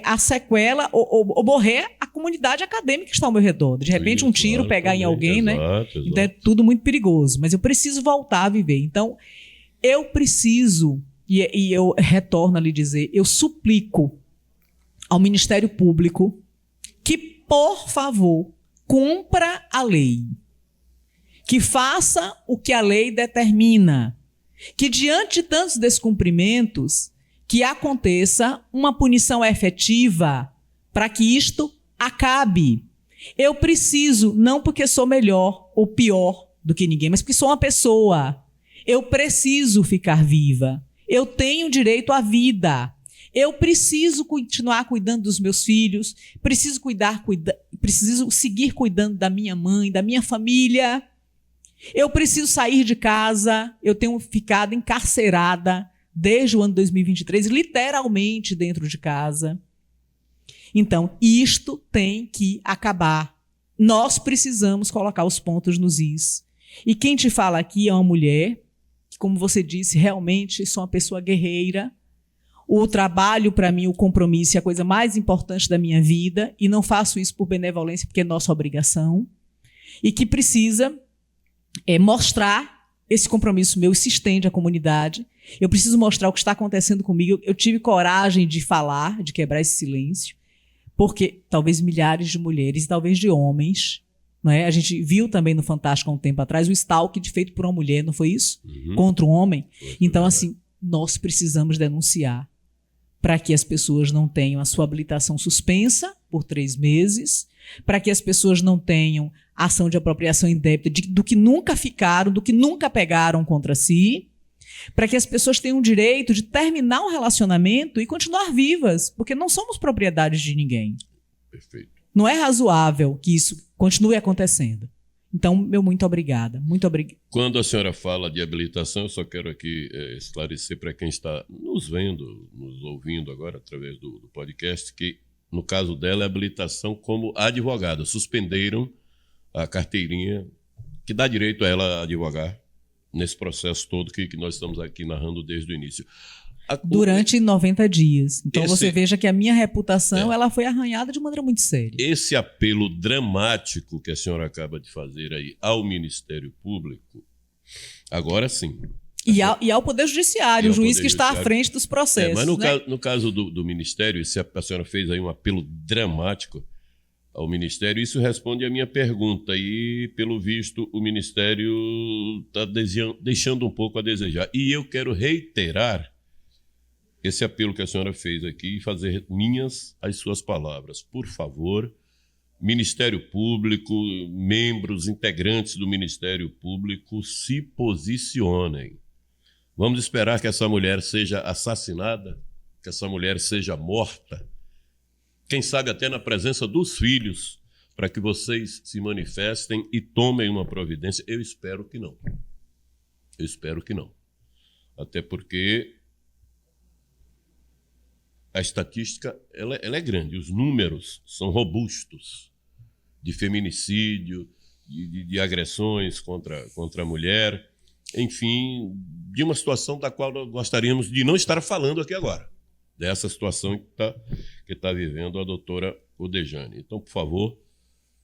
a sequela ou morrer a comunidade acadêmica que está ao meu redor. De repente, um tiro pegar também, em alguém, né? Exato. Então é tudo muito perigoso. Mas eu preciso voltar a viver. Então, eu preciso... E eu retorno a lhe dizer, eu suplico ao Ministério Público que, por favor, cumpra a lei. Que faça o que a lei determina. Que, diante de tantos descumprimentos, que aconteça uma punição efetiva para que isto acabe. Eu preciso, não porque sou melhor ou pior do que ninguém, mas porque sou uma pessoa. Eu preciso ficar viva. Eu tenho direito à vida. Eu preciso continuar cuidando dos meus filhos, preciso seguir cuidando da minha mãe, da minha família. Eu preciso sair de casa. Eu tenho ficado encarcerada desde o ano 2023, literalmente dentro de casa. Então, isto tem que acabar. Nós precisamos colocar os pontos nos is. E quem te fala aqui é uma mulher que, como você disse, realmente sou uma pessoa guerreira. O trabalho, para mim, o compromisso é a coisa mais importante da minha vida, e não faço isso por benevolência, porque é nossa obrigação, e que precisa mostrar esse compromisso meu, se estende à comunidade. Eu preciso mostrar o que está acontecendo comigo. Eu tive coragem de falar, de quebrar esse silêncio, porque talvez milhares de mulheres, talvez de homens, não é? A gente viu também no Fantástico há um tempo atrás o stalking feito por uma mulher, não foi isso? Contra um homem. Então, assim, nós precisamos denunciar para que as pessoas não tenham a sua habilitação suspensa por 3 meses, para que as pessoas não tenham ação de apropriação indébita do que nunca ficaram, do que nunca pegaram contra si, para que as pessoas tenham o direito de terminar um relacionamento e continuar vivas, porque não somos propriedades de ninguém. Perfeito. Não é razoável que isso continue acontecendo. Então, meu muito obrigada. Muito obrigada. Quando a senhora fala de habilitação, eu só quero aqui esclarecer para quem está nos vendo, nos ouvindo agora através do podcast, que no caso dela é habilitação como advogada. Suspenderam a carteirinha que dá direito a ela advogar nesse processo todo que nós estamos aqui narrando desde o início. Durante 90 dias. Então você veja que a minha reputação ela foi arranhada de maneira muito séria. Esse apelo dramático que a senhora acaba de fazer aí ao Ministério Público, agora sim. E ao Poder Judiciário, o juiz que está à frente dos processos. Mas no caso do Ministério, se a senhora fez aí um apelo dramático ao Ministério, isso responde à minha pergunta. E, pelo visto, o Ministério está deixando um pouco a desejar. E eu quero reiterar esse apelo que a senhora fez aqui e fazer minhas as suas palavras. Por favor, Ministério Público, membros, integrantes do Ministério Público, se posicionem. Vamos esperar que essa mulher seja assassinada, que essa mulher seja morta, quem sabe até na presença dos filhos, para que vocês se manifestem e tomem uma providência. Eu espero que não. Eu espero que não. Até porque a estatística ela é grande, os números são robustos de feminicídio, de agressões contra a mulher, enfim, de uma situação da qual nós gostaríamos de não estar falando aqui agora, dessa situação que está vivendo a doutora Odejane. Então, por favor,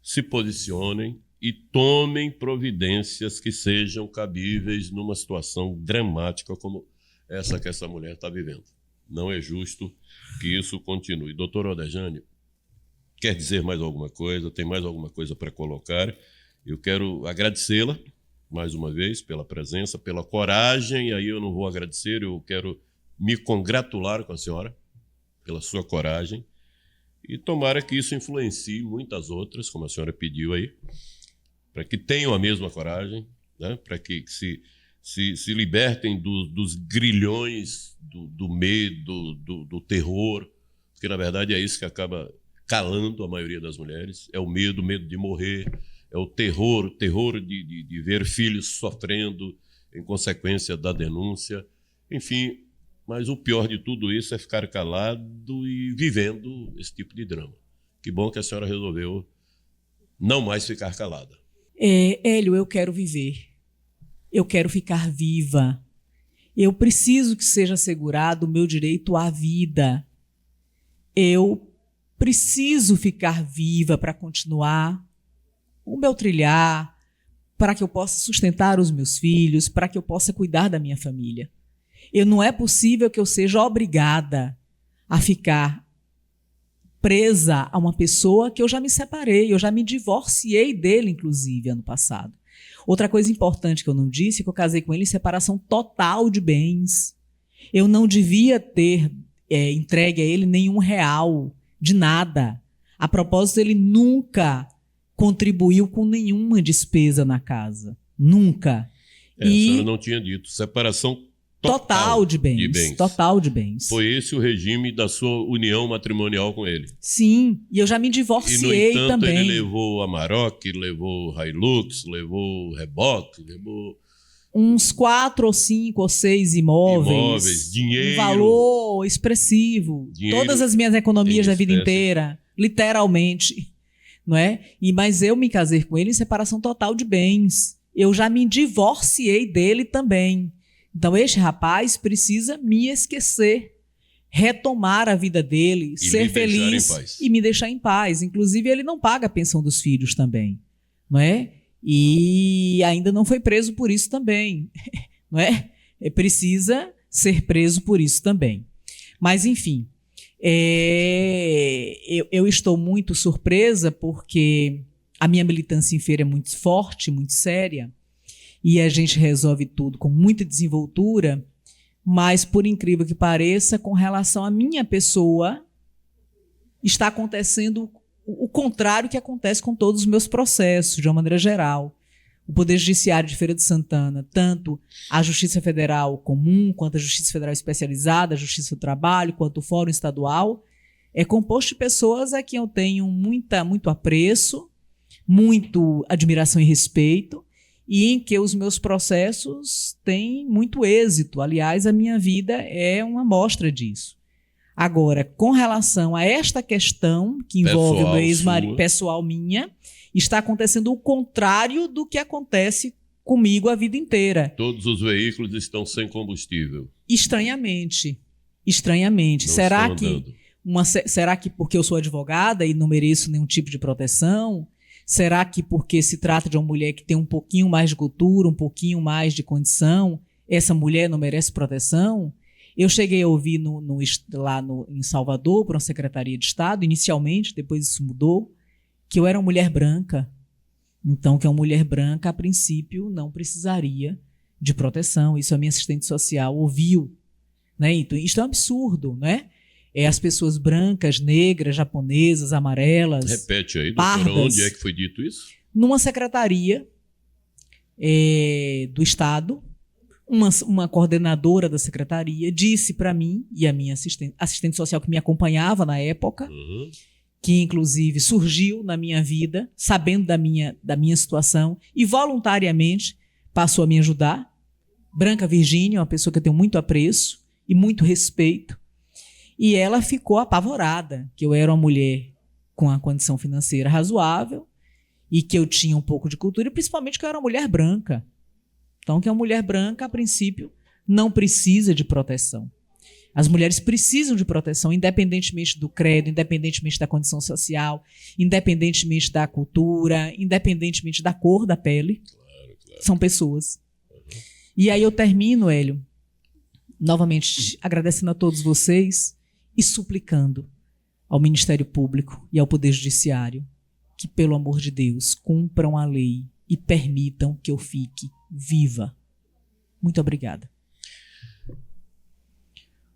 se posicionem e tomem providências que sejam cabíveis numa situação dramática como essa que essa mulher está vivendo. Não é justo que isso continue. Doutora Odejane, quer dizer mais alguma coisa? Tem mais alguma coisa para colocar? Eu quero agradecê-la mais uma vez pela presença, pela coragem, e aí eu não vou agradecer, eu quero me congratular com a senhora pela sua coragem, e tomara que isso influencie muitas outras, como a senhora pediu aí, para que tenham a mesma coragem, né? Para que se libertem dos grilhões do medo, do terror, porque na verdade é isso que acaba calando a maioria das mulheres, é o medo de morrer, é o terror de ver filhos sofrendo em consequência da denúncia, enfim, mas o pior de tudo isso é ficar calado e vivendo esse tipo de drama. Que bom que a senhora resolveu não mais ficar calada. Hélio, eu quero viver. Eu quero ficar viva. Eu preciso que seja assegurado o meu direito à vida. Eu preciso ficar viva para continuar o meu trilhar, para que eu possa sustentar os meus filhos, para que eu possa cuidar da minha família. Não é possível que eu seja obrigada a ficar presa a uma pessoa que eu já me separei, eu já me divorciei dele, inclusive, ano passado. Outra coisa importante que eu não disse é que eu casei com ele em separação total de bens. Eu não devia ter entregue a ele nenhum real, de nada. A propósito, ele nunca contribuiu com nenhuma despesa na casa. Nunca. A senhora não tinha dito. Separação total de bens. Total de bens. Foi esse o regime da sua união matrimonial com ele? Sim, e eu já me divorciei também. E, no entanto, também. Ele levou Amarok, levou Hilux, levou reboque, levou uns 4 ou 5 ou 6 imóveis, dinheiro. Um valor expressivo. Dinheiro, todas as minhas economias da vida inteira, literalmente. Não é? Mas eu me casei com ele em separação total de bens. Eu já me divorciei dele também. Então, este rapaz precisa me esquecer, retomar a vida dele, ser feliz e me deixar em paz. Inclusive, ele não paga a pensão dos filhos também, não é? E ainda não foi preso por isso também, não é? Precisa ser preso por isso também. Mas, enfim, eu estou muito surpresa porque a minha militância em feira é muito forte, muito séria, e a gente resolve tudo com muita desenvoltura, mas, por incrível que pareça, com relação à minha pessoa, está acontecendo o contrário que acontece com todos os meus processos, de uma maneira geral. O Poder Judiciário de Feira de Santana, tanto a Justiça Federal Comum, quanto a Justiça Federal Especializada, a Justiça do Trabalho, quanto o Fórum Estadual, é composto de pessoas a quem eu tenho muito apreço, muito admiração e respeito, e em que os meus processos têm muito êxito. Aliás, a minha vida é uma amostra disso. Agora, com relação a esta questão que envolve o meu ex-marido, pessoal minha, está acontecendo o contrário do que acontece comigo a vida inteira. Todos os veículos estão sem combustível. Estranhamente. Não Será que porque eu sou advogada e não mereço nenhum tipo de proteção? Será que porque se trata de uma mulher que tem um pouquinho mais de cultura, um pouquinho mais de condição, essa mulher não merece proteção? Eu cheguei a ouvir lá em Salvador, por uma Secretaria de Estado, inicialmente, depois isso mudou, que eu era uma mulher branca. Então, que uma mulher branca, a princípio, não precisaria de proteção. Isso a minha assistente social ouviu. Né? Então, isso é um absurdo, né? As pessoas brancas, negras, japonesas, amarelas, repete aí, pardas, doutora, onde é que foi dito isso? Numa secretaria do Estado, uma coordenadora da secretaria disse para mim e a minha assistente social que me acompanhava na época, que inclusive surgiu na minha vida, sabendo da minha situação e voluntariamente passou a me ajudar, Branca Virgínia, uma pessoa que eu tenho muito apreço e muito respeito, e ela ficou apavorada, que eu era uma mulher com a condição financeira razoável e que eu tinha um pouco de cultura, e principalmente que eu era uma mulher branca. Então, que uma mulher branca, a princípio, não precisa de proteção. As mulheres precisam de proteção, independentemente do credo, independentemente da condição social, independentemente da cultura, independentemente da cor da pele. Claro. São pessoas. E aí eu termino, Hélio, novamente agradecendo a todos vocês e suplicando ao Ministério Público e ao Poder Judiciário que, pelo amor de Deus, cumpram a lei e permitam que eu fique viva. Muito obrigada.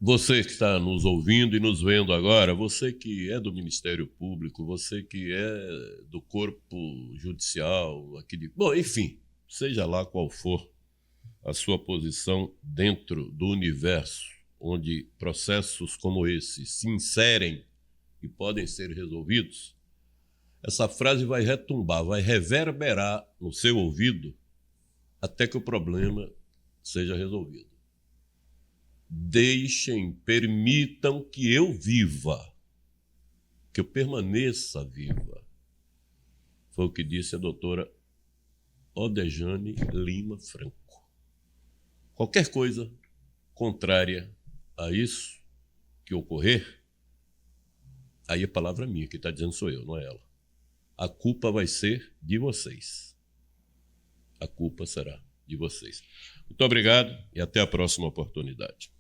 Você que está nos ouvindo e nos vendo agora, você que é do Ministério Público, você que é do Corpo Judicial, bom, enfim, seja lá qual for a sua posição dentro do universo onde processos como esse se inserem e podem ser resolvidos, essa frase vai retumbar, vai reverberar no seu ouvido até que o problema seja resolvido. Deixem, permitam que eu viva, que eu permaneça viva. Foi o que disse a doutora Odejane Lima Franco. Qualquer coisa contrária a isso que ocorrer, aí a palavra minha, que está dizendo sou eu, não é ela. A culpa vai ser de vocês. A culpa será de vocês. Muito obrigado e até a próxima oportunidade.